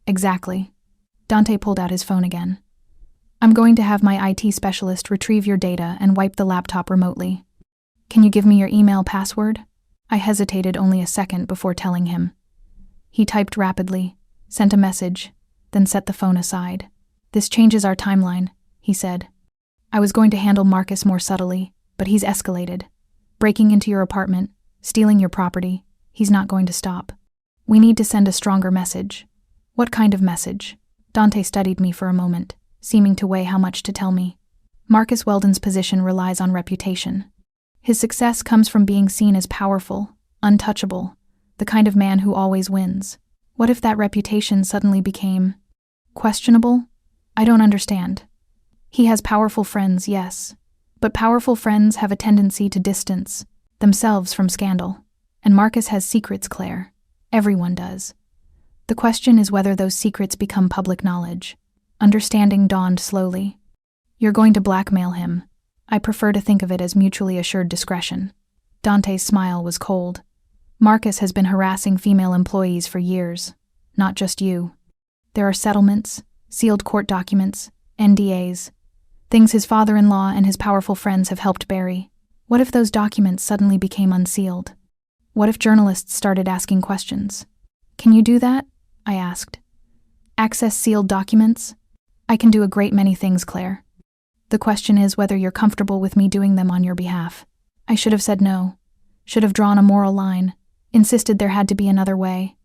Exactly. Dante pulled out his phone again. I'm going to have my IT specialist retrieve your data and wipe the laptop remotely. Can you give me your email password? I hesitated only a second before telling him. He typed rapidly, sent a message, then set the phone aside. This changes our timeline, he said. I was going to handle Marcus more subtly, but he's escalated. Breaking into your apartment, stealing your property, he's not going to stop. We need to send a stronger message. What kind of message? Dante studied me for a moment, seeming to weigh how much to tell me. Marcus Weldon's position relies on reputation. His success comes from being seen as powerful, untouchable, the kind of man who always wins. What if that reputation suddenly became questionable? I don't understand. He has powerful friends, yes, but powerful friends have a tendency to distance themselves from scandal. And Marcus has secrets, Claire. Everyone does. The question is whether those secrets become public knowledge. Understanding dawned slowly. You're going to blackmail him. I prefer to think of it as mutually assured discretion. Dante's smile was cold. Marcus has been harassing female employees for years, not just you. There are settlements, sealed court documents, NDAs, things his father-in-law and his powerful friends have helped bury. What if those documents suddenly became unsealed? What if journalists started asking questions? Can you do that? I asked. Access sealed documents? I can do a great many things, Claire. The question is whether you're comfortable with me doing them on your behalf. I should have said no. should have drawn a moral line, insisted there had to be another way.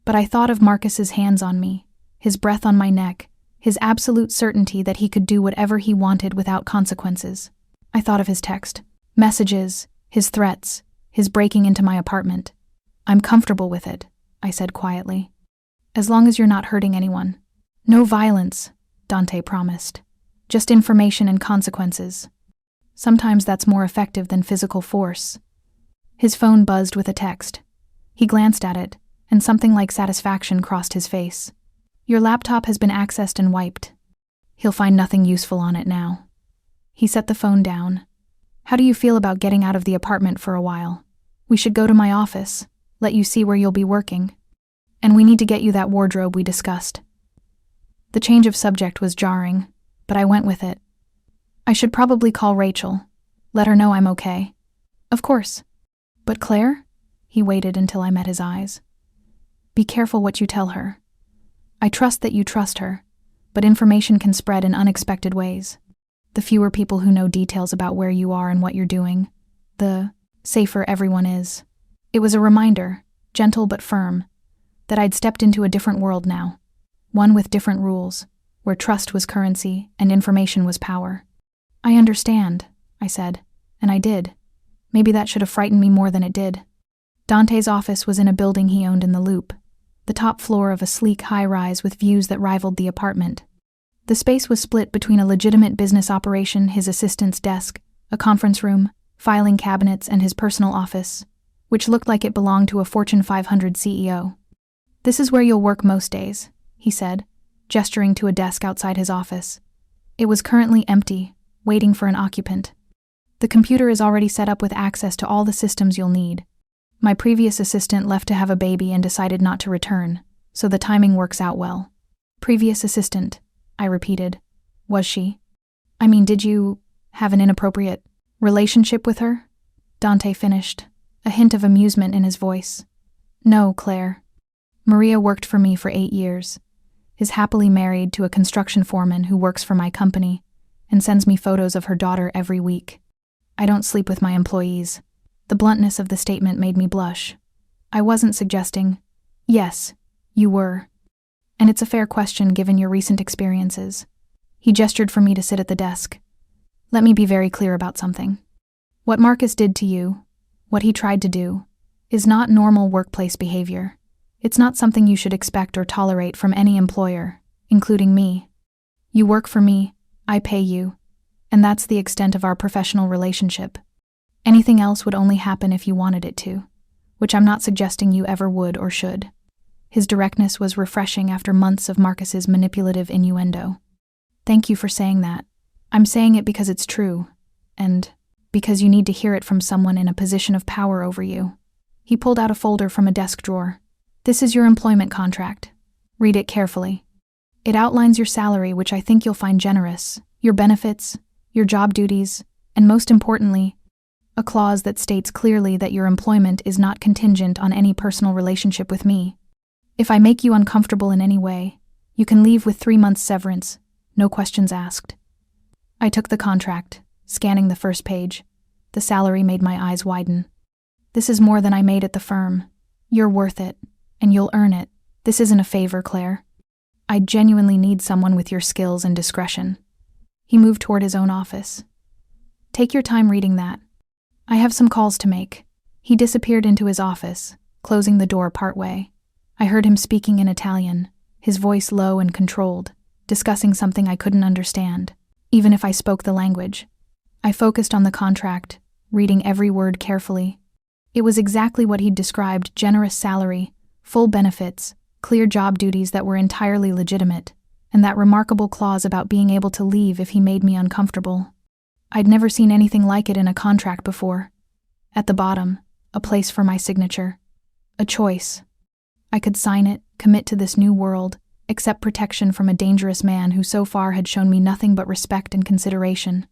But I thought of Marcus's hands on me, his breath on my neck, his absolute certainty that he could do whatever he wanted without consequences. I thought of his text, messages, his threats, his breaking into my apartment. "I'm comfortable with it," I said quietly. "As long as you're not hurting anyone." "No violence," Dante promised. "Just information and consequences. Sometimes that's more effective than physical force." His phone buzzed with a text. He glanced at it, and something like satisfaction crossed his face. "Your laptop has been accessed and wiped." He'll find nothing useful on it now. He set the phone down. "How do you feel about getting out of the apartment for a while? We should go to my office, let you see where you'll be working. And we need to get you that wardrobe we discussed." The change of subject was jarring, but I went with it. "I should probably call Rachel. Let her know I'm okay." "Of course. But Claire?" He waited until I met his eyes. "Be careful what you tell her. I trust that you trust her, but information can spread in unexpected ways. The fewer people who know details about where you are and what you're doing, the safer everyone is." It was a reminder, gentle but firm, that I'd stepped into a different world now, one with different rules, where trust was currency and information was power. "I understand," I said, and I did. Maybe that should have frightened me more than it did. Dante's office was in a building he owned in the Loop, the top floor of a sleek high-rise with views that rivaled the apartment. The space was split between a legitimate business operation, his assistant's desk, a conference room, filing cabinets, and his personal office, which looked like it belonged to a Fortune 500 CEO. "This is where you'll work most days," he said, gesturing to a desk outside his office. It was currently empty, waiting for an occupant. "The computer is already set up with access to all the systems you'll need. My previous assistant left to have a baby and decided not to return, so the timing works out well." "Previous assistant," I repeated. "Was she? I mean, did you have an inappropriate relationship with her?" Dante finished, a hint of amusement in his voice. "No, Claire. Maria worked for me for 8 years, is happily married to a construction foreman who works for my company and sends me photos of her daughter every week. I don't sleep with my employees." The bluntness of the statement made me blush. I wasn't suggesting, "Yes, you were. And it's a fair question given your recent experiences." He gestured for me to sit at the desk. "Let me be very clear about something. What Marcus did to you, what he tried to do, is not normal workplace behavior. It's not something you should expect or tolerate from any employer, including me. You work for me, I pay you, and that's the extent of our professional relationship. Anything else would only happen if you wanted it to, which I'm not suggesting you ever would or should." His directness was refreshing after months of Marcus's manipulative innuendo. "Thank you for saying that. I'm saying it because it's true, and because you need to hear it from someone in a position of power over you." He pulled out a folder from a desk drawer. "This is your employment contract. Read it carefully. It outlines your salary, which I think you'll find generous, your benefits, your job duties, and most importantly, a clause that states clearly that your employment is not contingent on any personal relationship with me. If I make you uncomfortable in any way, you can leave with 3 months severance, no questions asked." I took the contract, scanning the first page. The salary made my eyes widen. "This is more than I made at the firm. You're worth it, and you'll earn it. This isn't a favor, Claire. I genuinely need someone with your skills and discretion." He moved toward his own office. "Take your time reading that. I have some calls to make." He disappeared into his office, closing the door partway. I heard him speaking in Italian, his voice low and controlled, discussing something I couldn't understand, even if I spoke the language. I focused on the contract, reading every word carefully. It was exactly what he'd described: generous salary, full benefits, clear job duties that were entirely legitimate, and that remarkable clause about being able to leave if he made me uncomfortable. I'd never seen anything like it in a contract before. At the bottom, a place for my signature. A choice. I could sign it, commit to this new world, accept protection from a dangerous man who so far had shown me nothing but respect and consideration.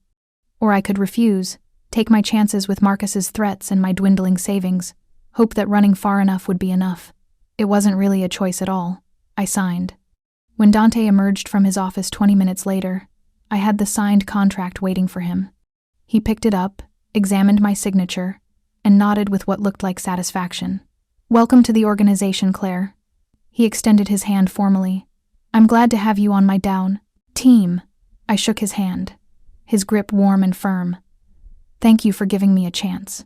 Or I could refuse, take my chances with Marcus's threats and my dwindling savings, hope that running far enough would be enough. It wasn't really a choice at all. I signed. When Dante emerged from his office 20 minutes later, I had the signed contract waiting for him. He picked it up, examined my signature, and nodded with what looked like satisfaction. "Welcome to the organization, Claire." He extended his hand formally. "I'm glad to have you on my down team." I shook his hand, his grip warm and firm. "Thank you for giving me a chance."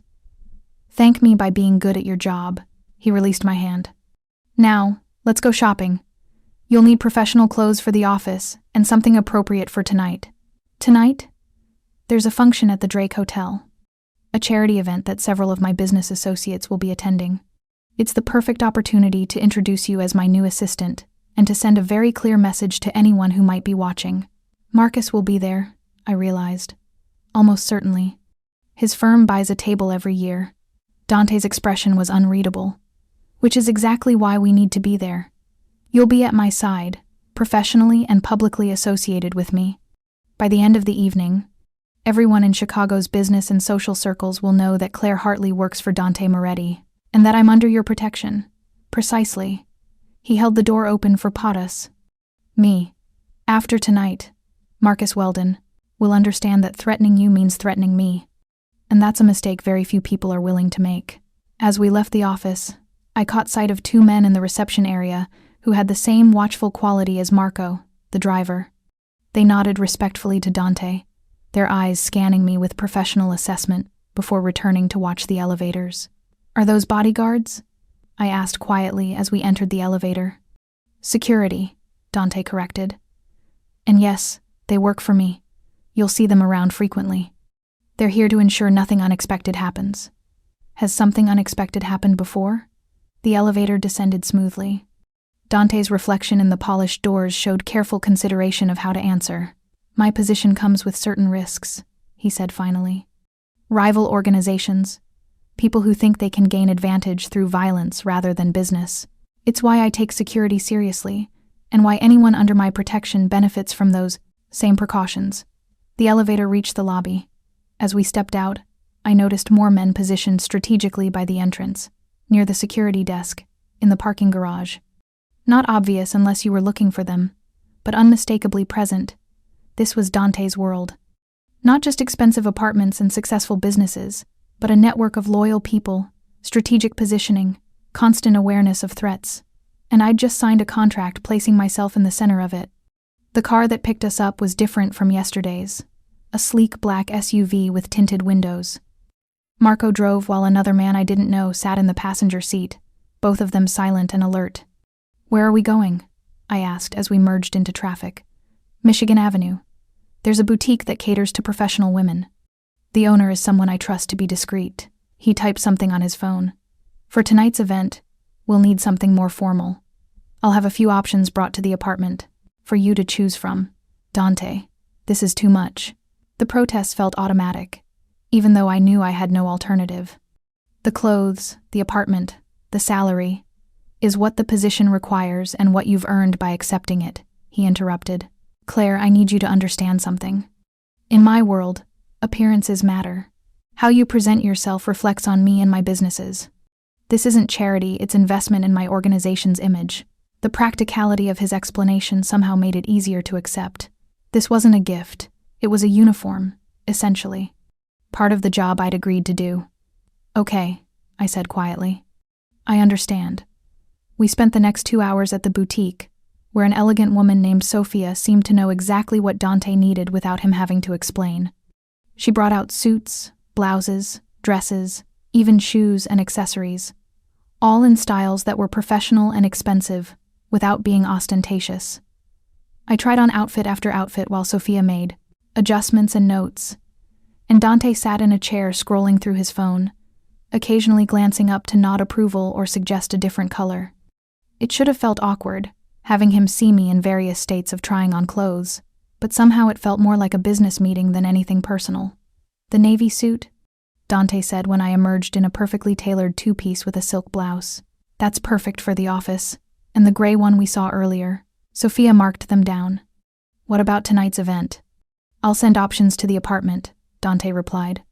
"Thank me by being good at your job." He released my hand. "Now, let's go shopping. You'll need professional clothes for the office and something appropriate for tonight." "Tonight?" "There's a function at the Drake Hotel. A charity event that several of my business associates will be attending. It's the perfect opportunity to introduce you as my new assistant and to send a very clear message to anyone who might be watching. Marcus will be there," I realized. "Almost certainly. His firm buys a table every year." Dante's expression was unreadable. "Which is exactly why we need to be there. You'll be at my side, professionally and publicly associated with me. By the end of the evening, everyone in Chicago's business and social circles will know that Claire Hartley works for Dante Moretti, and that I'm under your protection." "Precisely." He held the door open for Potus. "Me. After tonight, Marcus Weldon will understand that threatening you means threatening me. And that's a mistake very few people are willing to make." As we left the office, I caught sight of two men in the reception area who had the same watchful quality as Marco, the driver. They nodded respectfully to Dante, their eyes scanning me with professional assessment before returning to watch the elevators. "Are those bodyguards?" I asked quietly as we entered the elevator. "Security," Dante corrected. "And yes, they work for me. You'll see them around frequently. They're here to ensure nothing unexpected happens." "Has something unexpected happened before?" The elevator descended smoothly. Dante's reflection in the polished doors showed careful consideration of how to answer. "My position comes with certain risks," he said finally. "Rival organizations, people who think they can gain advantage through violence rather than business. It's why I take security seriously, and why anyone under my protection benefits from those same precautions." The elevator reached the lobby. As we stepped out, I noticed more men positioned strategically by the entrance, near the security desk, in the parking garage. Not obvious unless you were looking for them, but unmistakably present. This was Dante's world. Not just expensive apartments and successful businesses, but a network of loyal people, strategic positioning, constant awareness of threats. And I'd just signed a contract placing myself in the center of it. The car that picked us up was different from yesterday's. A sleek black SUV with tinted windows. Marco drove while another man I didn't know sat in the passenger seat, both of them silent and alert. "Where are we going?" I asked as we merged into traffic. "Michigan Avenue. There's a boutique that caters to professional women. The owner is someone I trust to be discreet." He typed something on his phone. "For tonight's event, we'll need something more formal. I'll have a few options brought to the apartment for you to choose from." "Dante, this is too much." The protest felt automatic, even though I knew I had no alternative. "The clothes, the apartment, the salary, is what the position requires and what you've earned by accepting it," he interrupted. "Claire, I need you to understand something. In my world, appearances matter. How you present yourself reflects on me and my businesses. This isn't charity, it's investment in my organization's image." The practicality of his explanation somehow made it easier to accept. This wasn't a gift, it was a uniform, essentially. Part of the job I'd agreed to do. "Okay," I said quietly. "I understand." We spent the next 2 hours at the boutique, where an elegant woman named Sophia seemed to know exactly what Dante needed without him having to explain. She brought out suits, blouses, dresses, even shoes and accessories, all in styles that were professional and expensive, without being ostentatious. I tried on outfit after outfit while Sophia made adjustments and notes, and Dante sat in a chair scrolling through his phone, occasionally glancing up to nod approval or suggest a different color. It should have felt awkward, having him see me in various states of trying on clothes, but somehow it felt more like a business meeting than anything personal. "The navy suit?" Dante said when I emerged in a perfectly tailored two-piece with a silk blouse. "That's perfect for the office. And the gray one we saw earlier." Sophia marked them down. "What about tonight's event?" "I'll send options to the apartment," Dante replied.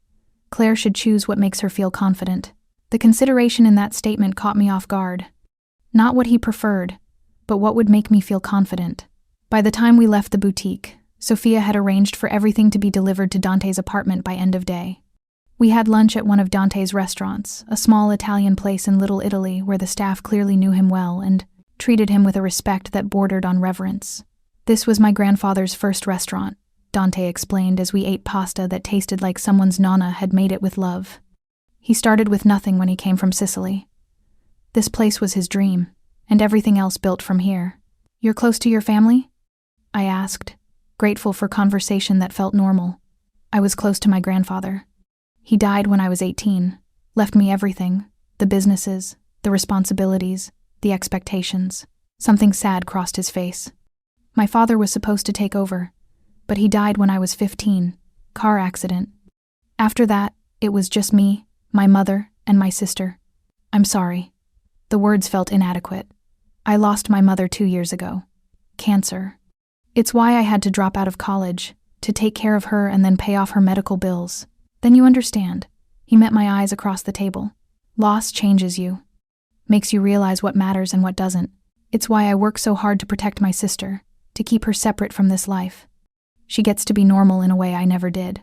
"Claire should choose what makes her feel confident." The consideration in that statement caught me off guard. Not what he preferred, but what would make me feel confident. By the time we left the boutique, Sophia had arranged for everything to be delivered to Dante's apartment by end of day. We had lunch at one of Dante's restaurants, a small Italian place in Little Italy where the staff clearly knew him well and treated him with a respect that bordered on reverence. This was my grandfather's first restaurant, Dante explained as we ate pasta that tasted like someone's nonna had made it with love. He started with nothing when he came from Sicily. This place was his dream, and everything else built from here. You're close to your family? I asked, grateful for conversation that felt normal. I was close to my grandfather. He died when I was 18, left me everything, the businesses, the responsibilities, the expectations. Something sad crossed his face. My father was supposed to take over, but he died when I was 15, car accident. After that, it was just me, my mother, and my sister. I'm sorry. The words felt inadequate. I lost my mother 2 years ago. Cancer. It's why I had to drop out of college, to take care of her and then pay off her medical bills. Then you understand. He met my eyes across the table. Loss changes you. Makes you realize what matters and what doesn't. It's why I work so hard to protect my sister, to keep her separate from this life. She gets to be normal in a way I never did.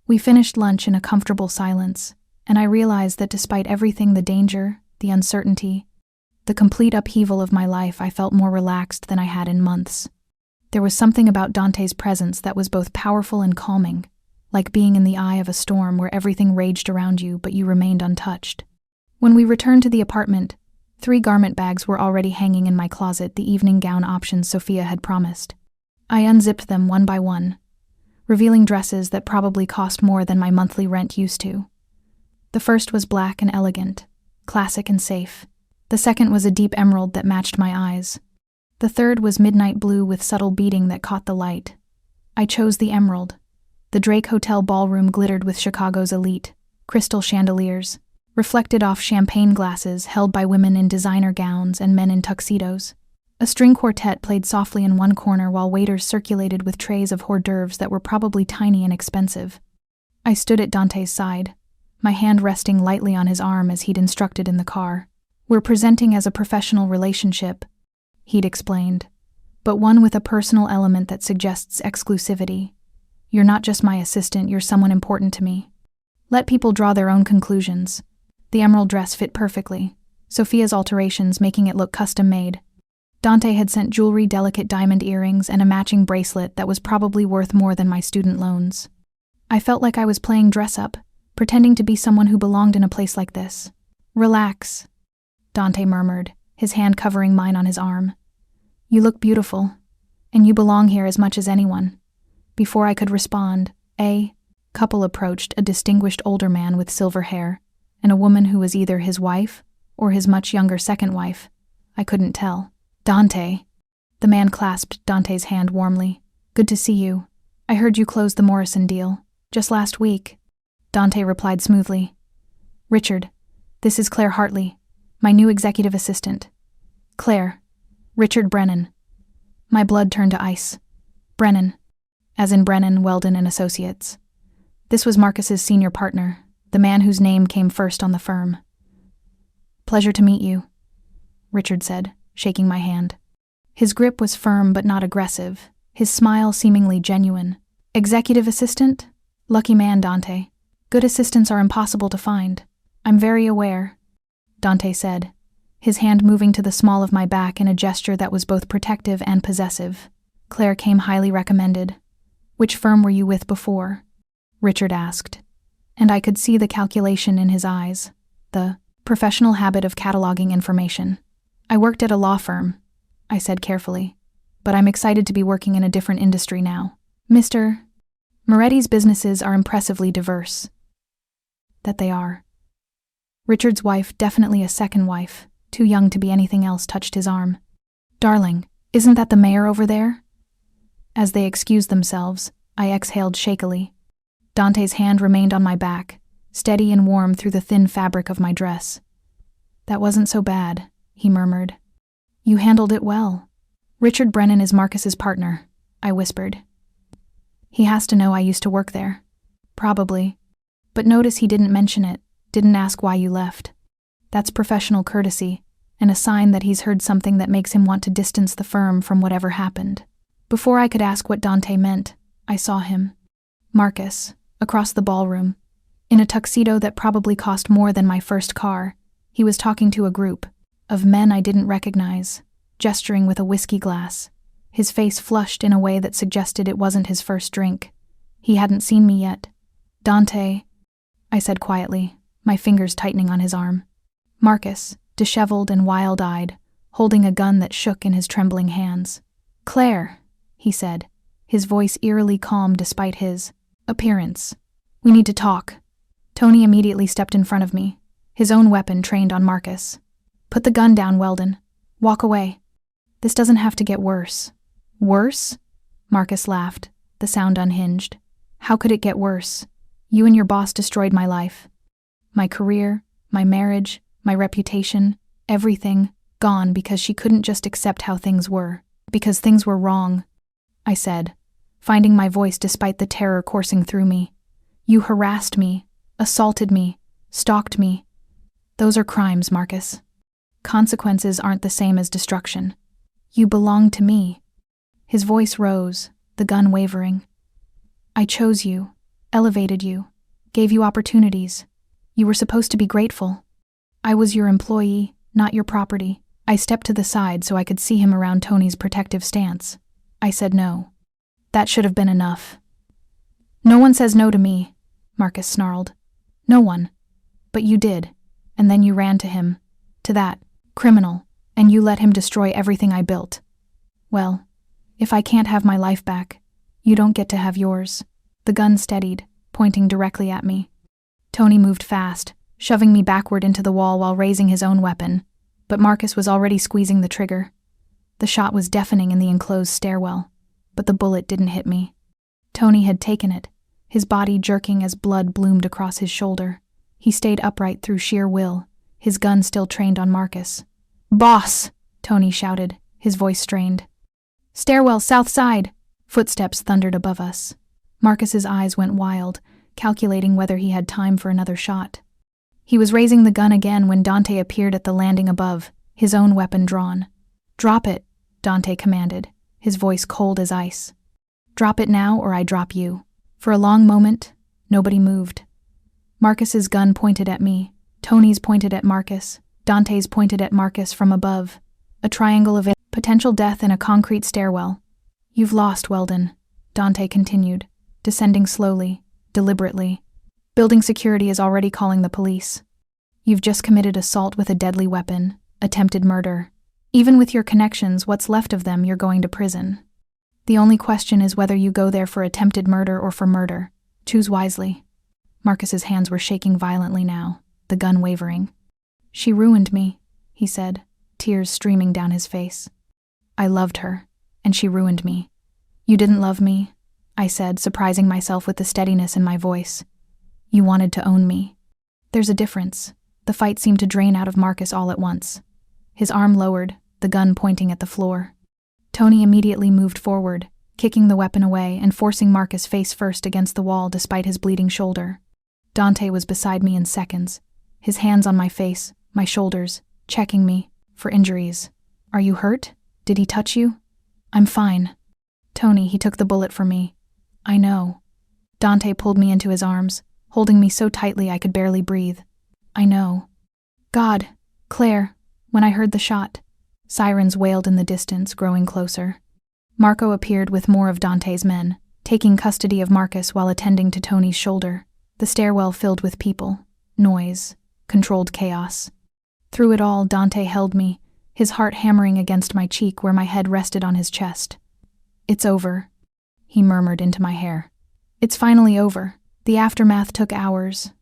We finished lunch in a comfortable silence, and I realized that despite everything, the danger, the uncertainty, the complete upheaval of my life, I felt more relaxed than I had in months. There was something about Dante's presence that was both powerful and calming, like being in the eye of a storm where everything raged around you but you remained untouched. When we returned to the apartment, 3 garment bags were already hanging in my closet, the evening gown options Sophia had promised. I unzipped them one by one, revealing dresses that probably cost more than my monthly rent used to. The first was black and elegant, classic and safe. The second was a deep emerald that matched my eyes. The third was midnight blue with subtle beading that caught the light. I chose the emerald. The Drake Hotel ballroom glittered with Chicago's elite, crystal chandeliers, reflected off champagne glasses held by women in designer gowns and men in tuxedos. A string quartet played softly in one corner while waiters circulated with trays of hors d'oeuvres that were probably tiny and expensive. I stood at Dante's side, my hand resting lightly on his arm as he'd instructed in the car. We're presenting as a professional relationship, he'd explained, but one with a personal element that suggests exclusivity. You're not just my assistant, you're someone important to me. Let people draw their own conclusions. The emerald dress fit perfectly, Sophia's alterations making it look custom-made. Dante had sent jewelry, delicate diamond earrings, and a matching bracelet that was probably worth more than my student loans. I felt like I was playing dress-up, pretending to be someone who belonged in a place like this. Relax, Dante murmured, his hand covering mine on his arm. You look beautiful, and you belong here as much as anyone. Before I could respond, a couple approached, a distinguished older man with silver hair, and a woman who was either his wife or his much younger second wife. I couldn't tell. Dante. The man clasped Dante's hand warmly. Good to see you. I heard you closed the Morrison deal. Just last week. Dante replied smoothly. Richard, this is Claire Hartley, my new executive assistant. Claire. Richard Brennan. My blood turned to ice. Brennan. As in Brennan, Weldon Associates. This was Marcus's senior partner, the man whose name came first on the firm. Pleasure to meet you, Richard said, shaking my hand. His grip was firm but not aggressive, his smile seemingly genuine. Executive assistant? Lucky man, Dante. Good assistants are impossible to find. I'm very aware, Dante said, his hand moving to the small of my back in a gesture that was both protective and possessive. Claire came highly recommended. Which firm were you with before? Richard asked, and I could see the calculation in his eyes, the professional habit of cataloging information. I worked at a law firm, I said carefully, but I'm excited to be working in a different industry now. Mr. Moretti's businesses are impressively diverse. That they are. Richard's wife, definitely a second wife, too young to be anything else, touched his arm. Darling, isn't that the mayor over there? As they excused themselves, I exhaled shakily. Dante's hand remained on my back, steady and warm through the thin fabric of my dress. That wasn't so bad, he murmured. You handled it well. Richard Brennan is Marcus's partner, I whispered. He has to know I used to work there. Probably. But notice he didn't mention it, didn't ask why you left. That's professional courtesy, and a sign that he's heard something that makes him want to distance the firm from whatever happened. Before I could ask what Dante meant, I saw him. Marcus, across the ballroom, In a tuxedo that probably cost more than my first car, he was talking to a group of men I didn't recognize, gesturing with a whiskey glass. His face flushed in a way that suggested it wasn't his first drink. He hadn't seen me yet. "Dante," I said quietly, my fingers tightening on his arm. Marcus, disheveled and wild-eyed, holding a gun that shook in his trembling hands. "Claire," he said, his voice eerily calm despite his appearance. "We need to talk." Tony immediately stepped in front of me, his own weapon trained on Marcus. "Put the gun down, Weldon. Walk away. This doesn't have to get worse." "Worse?" Marcus laughed, the sound unhinged. "How could it get worse? You and your boss destroyed my life. My career, my marriage, my reputation, everything, gone because she couldn't just accept how things were. Because things were wrong," I said, finding my voice despite the terror coursing through me. "You harassed me, assaulted me, stalked me. Those are crimes, Marcus. Consequences aren't the same as destruction. You belong to me." His voice rose, the gun wavering. "I chose you, elevated you, gave you opportunities. You were supposed to be grateful. I was your employee, not your property." I stepped to the side so I could see him around Tony's protective stance. I said no. "That should have been enough." "No one says no to me," Marcus snarled. "No one. But you did, and then you ran to him, to that criminal, and you let him destroy everything I built. Well, if I can't have my life back, you don't get to have yours." The gun steadied, pointing directly at me. Tony moved fast, shoving me backward into the wall while raising his own weapon, but Marcus was already squeezing the trigger. The shot was deafening in the enclosed stairwell, but the bullet didn't hit me. Tony had taken it, his body jerking as blood bloomed across his shoulder. He stayed upright through sheer will, his gun still trained on Marcus. "Boss!" Tony shouted, his voice strained. "Stairwell, south side!" Footsteps thundered above us. Marcus's eyes went wild, calculating whether he had time for another shot. He was raising the gun again when Dante appeared at the landing above, his own weapon drawn. "Drop it," Dante commanded, his voice cold as ice. "Drop it now or I drop you." For a long moment, nobody moved. Marcus's gun pointed at me, Tony's pointed at Marcus, Dante's pointed at Marcus from above. A triangle of potential death in a concrete stairwell. "You've lost, Weldon," Dante continued, descending slowly, deliberately. "Building security is already calling the police. You've just committed assault with a deadly weapon, attempted murder. Even with your connections, what's left of them, you're going to prison. The only question is whether you go there for attempted murder or for murder. Choose wisely." Marcus's hands were shaking violently now, the gun wavering. "She ruined me," he said, tears streaming down his face. "I loved her, and she ruined me." "You didn't love me," I said, surprising myself with the steadiness in my voice. "You wanted to own me." "There's a difference." The fight seemed to drain out of Marcus all at once. His arm lowered, the gun pointing at the floor. Tony immediately moved forward, kicking the weapon away and forcing Marcus face first against the wall despite his bleeding shoulder. Dante was beside me in seconds, his hands on my face, my shoulders, checking me for injuries. "Are you hurt? Did he touch you?" "I'm fine." "Tony, he took the bullet for me." "I know." Dante pulled me into his arms, holding me so tightly I could barely breathe. "I know." "God, Claire," when I heard the shot. Sirens wailed in the distance, growing closer. Marco appeared with more of Dante's men, taking custody of Marcus while attending to Tony's shoulder. The stairwell filled with people, noise, controlled chaos. Through it all, Dante held me, his heart hammering against my cheek where my head rested on his chest. "It's over," he murmured into my hair. "It's finally over. The aftermath took hours.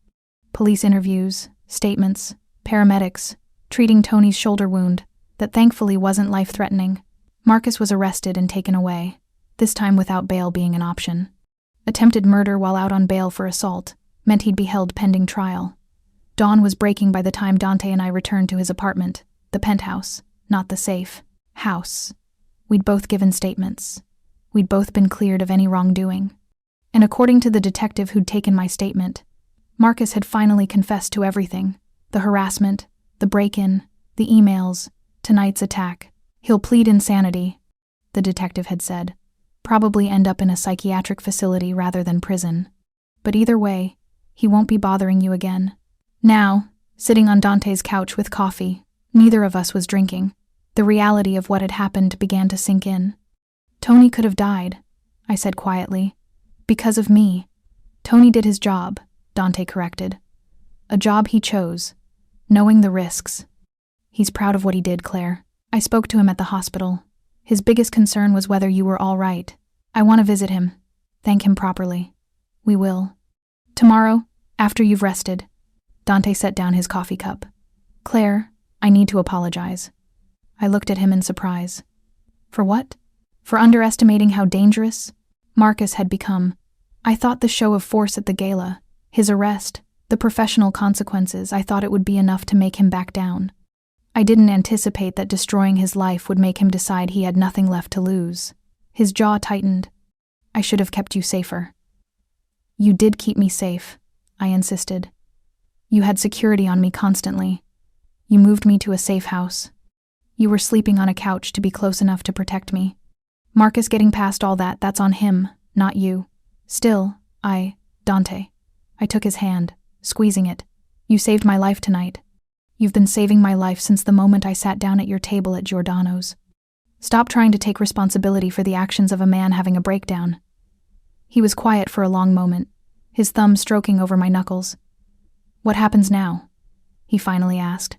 Police interviews, statements, paramedics, treating Tony's shoulder wound that thankfully wasn't life-threatening. Marcus was arrested and taken away, this time without bail being an option. Attempted murder while out on bail for assault meant he'd be held pending trial. Dawn was breaking by the time Dante and I returned to his apartment, the penthouse, not the safe house. We'd both given statements. We'd both been cleared of any wrongdoing. And according to the detective who'd taken my statement, Marcus had finally confessed to everything: the harassment, the break-in, the emails, tonight's attack. "He'll plead insanity," the detective had said. "Probably end up in a psychiatric facility rather than prison. But either way, He won't be bothering you again. Now, sitting on Dante's couch with coffee, neither of us was drinking. The reality of what had happened began to sink in. Tony could have died, I said quietly. Because of me. Tony did his job, Dante corrected. A job he chose, knowing the risks. He's proud of what he did, Claire. I spoke to him at the hospital. His biggest concern was whether you were all right. I want to visit him. Thank him properly. We will. Tomorrow, after you've rested. Dante set down his coffee cup. Claire, I need to apologize. I looked at him in surprise. For what? For underestimating how dangerous Marcus had become. I thought the show of force at the gala, his arrest, the professional consequences, I thought it would be enough to make him back down. I didn't anticipate that destroying his life would make him decide he had nothing left to lose. His jaw tightened. I should have kept you safer. You did keep me safe, I insisted. You had security on me constantly. You moved me to a safe house. You were sleeping on a couch to be close enough to protect me. Marcus getting past all that, that's on him, not you. Still, Dante. I took his hand, squeezing it. You saved my life tonight. You've been saving my life since the moment I sat down at your table at Giordano's. Stop trying to take responsibility for the actions of a man having a breakdown. He was quiet for a long moment, his thumb stroking over my knuckles. What happens now? He finally asked.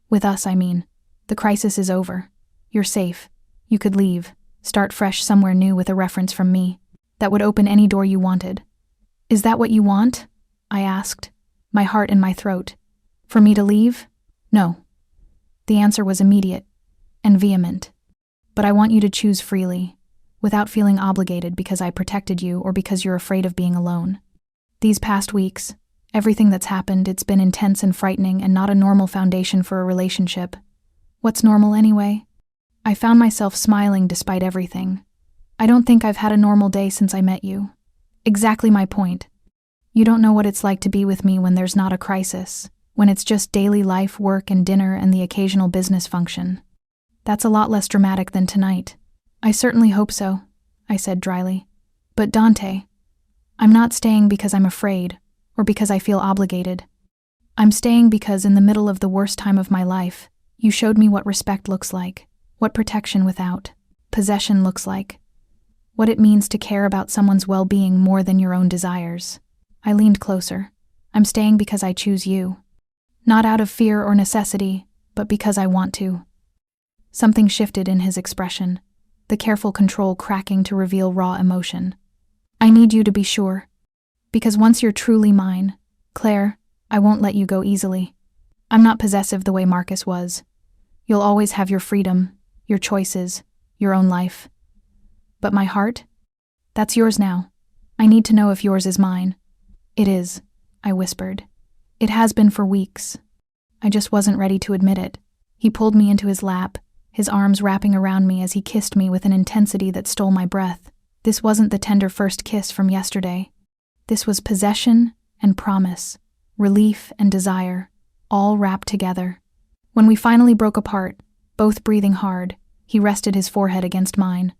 With us, I mean. The crisis is over. You're safe. You could leave, start fresh somewhere new with a reference from me. That would open any door you wanted. Is that what you want? I asked, my heart in my throat. For me to leave? No. The answer was immediate and vehement. But I want you to choose freely, without feeling obligated because I protected you or because you're afraid of being alone. These past weeks, everything that's happened, it's been intense and frightening and not a normal foundation for a relationship. What's normal anyway? I found myself smiling despite everything. I don't think I've had a normal day since I met you. Exactly my point. You don't know what it's like to be with me when there's not a crisis, when it's just daily life, work and dinner and the occasional business function. That's a lot less dramatic than tonight. I certainly hope so, I said dryly. But Dante, I'm not staying because I'm afraid or because I feel obligated. I'm staying because in the middle of the worst time of my life, you showed me what respect looks like, what protection without possession looks like, what it means to care about someone's well-being more than your own desires. I leaned closer. I'm staying because I choose you. Not out of fear or necessity, but because I want to. Something shifted in his expression, the careful control cracking to reveal raw emotion. I need you to be sure. Because once you're truly mine, Claire, I won't let you go easily. I'm not possessive the way Marcus was. You'll always have your freedom, your choices, your own life. But my heart? That's yours now. I need to know if yours is mine. It is, I whispered. It has been for weeks. I just wasn't ready to admit it. He pulled me into his lap, his arms wrapping around me as he kissed me with an intensity that stole my breath. This wasn't the tender first kiss from yesterday. This was possession and promise, relief and desire, all wrapped together. When we finally broke apart, both breathing hard, he rested his forehead against mine.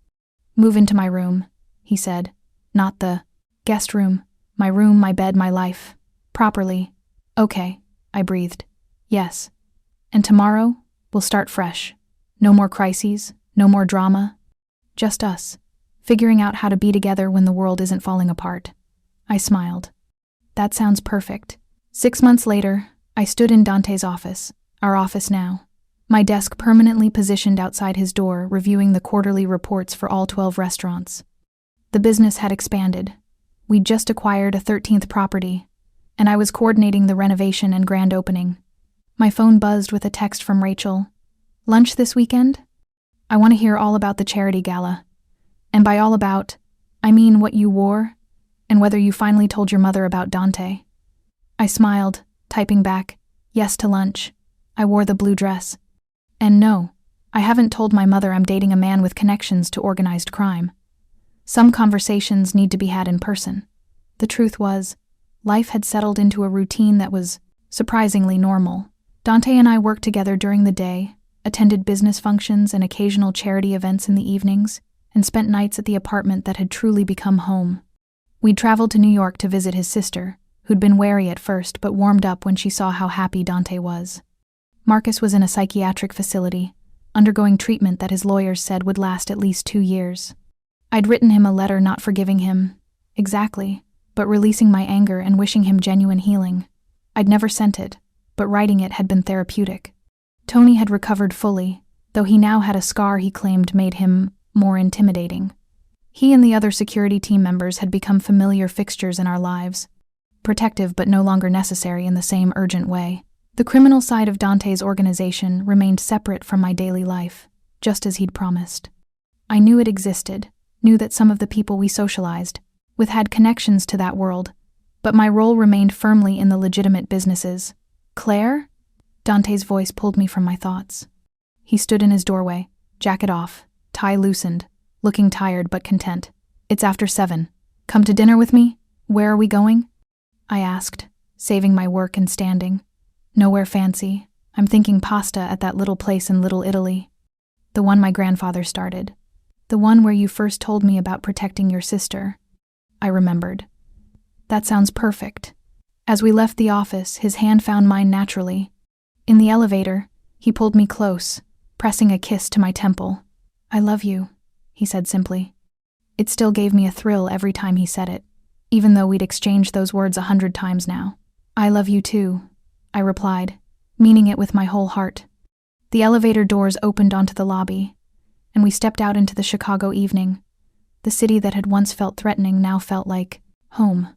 Move into my room, he said. Not the guest room. My room, my bed, my life. Properly. Okay, I breathed. Yes. And tomorrow, we'll start fresh. No more crises, no more drama. Just us, figuring out how to be together when the world isn't falling apart. I smiled. That sounds perfect. 6 months later, I stood in Dante's office, our office now. My desk permanently positioned outside his door, reviewing the quarterly reports for all 12 restaurants. The business had expanded. We'd just acquired a 13th property, and I was coordinating the renovation and grand opening. My phone buzzed with a text from Rachel. Lunch this weekend? I want to hear all about the charity gala. And by all about, I mean what you wore, and whether you finally told your mother about Dante. I smiled, typing back, yes to lunch. I wore the blue dress. And no, I haven't told my mother I'm dating a man with connections to organized crime. Some conversations need to be had in person. The truth was, life had settled into a routine that was surprisingly normal. Dante and I worked together during the day, attended business functions and occasional charity events in the evenings, and spent nights at the apartment that had truly become home. We'd traveled to New York to visit his sister, who'd been wary at first but warmed up when she saw how happy Dante was. Marcus was in a psychiatric facility, undergoing treatment that his lawyers said would last at least 2 years. I'd written him a letter not forgiving him, exactly, but releasing my anger and wishing him genuine healing. I'd never sent it, but writing it had been therapeutic. Tony had recovered fully, though he now had a scar he claimed made him more intimidating. He and the other security team members had become familiar fixtures in our lives, protective but no longer necessary in the same urgent way. The criminal side of Dante's organization remained separate from my daily life, just as he'd promised. I knew it existed, knew that some of the people we socialized with had connections to that world, but my role remained firmly in the legitimate businesses. Claire? Dante's voice pulled me from my thoughts. He stood in his doorway, jacket off, tie loosened, looking tired but content. It's after 7. Come to dinner with me? Where are we going? I asked, saving my work and standing. Nowhere fancy. I'm thinking pasta at that little place in Little Italy. The one my grandfather started. The one where you first told me about protecting your sister. I remembered. That sounds perfect. As we left the office, his hand found mine naturally. In the elevator, he pulled me close, pressing a kiss to my temple. I love you, he said simply. It still gave me a thrill every time he said it, even though we'd exchanged those words 100 times now. I love you too, I replied, meaning it with my whole heart. The elevator doors opened onto the lobby, and we stepped out into the Chicago evening. The city that had once felt threatening now felt like home.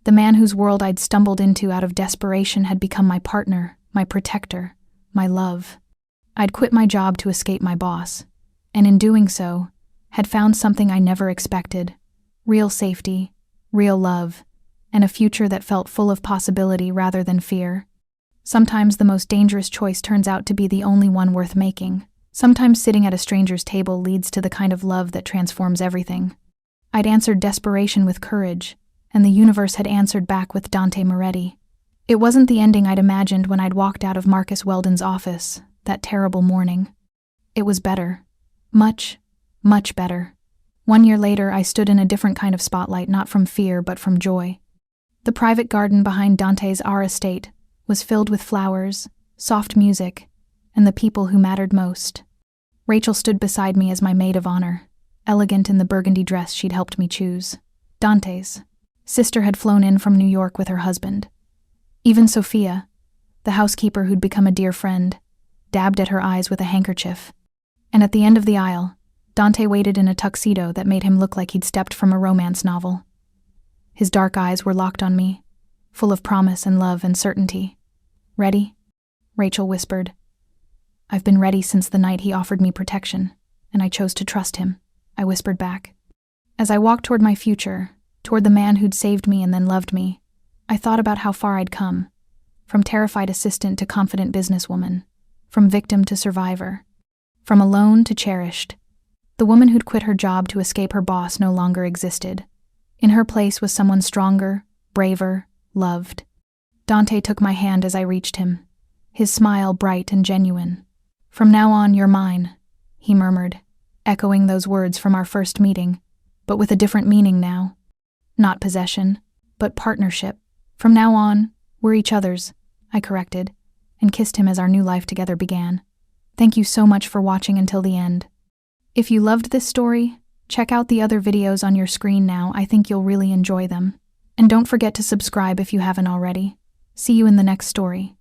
The man whose world I'd stumbled into out of desperation had become my partner, my protector, my love. I'd quit my job to escape my boss, and in doing so, had found something I never expected: real safety, real love, and a future that felt full of possibility rather than fear. Sometimes the most dangerous choice turns out to be the only one worth making. Sometimes sitting at a stranger's table leads to the kind of love that transforms everything. I'd answered desperation with courage, and the universe had answered back with Dante Moretti. It wasn't the ending I'd imagined when I'd walked out of Marcus Weldon's office that terrible morning. It was better. Much, much better. 1 year later, I stood in a different kind of spotlight, not from fear, but from joy. The private garden behind Dante's estate was filled with flowers, soft music, and the people who mattered most. Rachel stood beside me as my maid of honor, elegant in the burgundy dress she'd helped me choose. Dante's sister had flown in from New York with her husband. Even Sophia, the housekeeper who'd become a dear friend, dabbed at her eyes with a handkerchief. And at the end of the aisle, Dante waited in a tuxedo that made him look like he'd stepped from a romance novel. His dark eyes were locked on me, full of promise and love and certainty. Ready? Rachel whispered. I've been ready since the night he offered me protection, and I chose to trust him, I whispered back. As I walked toward my future, toward the man who'd saved me and then loved me, I thought about how far I'd come, from terrified assistant to confident businesswoman, from victim to survivor, from alone to cherished. The woman who'd quit her job to escape her boss no longer existed. In her place was someone stronger, braver, loved. Dante took my hand as I reached him, his smile bright and genuine. From now on, you're mine, he murmured, echoing those words from our first meeting, but with a different meaning now. Not possession, but partnership. From now on, we're each other's, I corrected, and kissed him as our new life together began. Thank you so much for watching until the end. If you loved this story, check out the other videos on your screen now. I think you'll really enjoy them. And don't forget to subscribe if you haven't already. See you in the next story.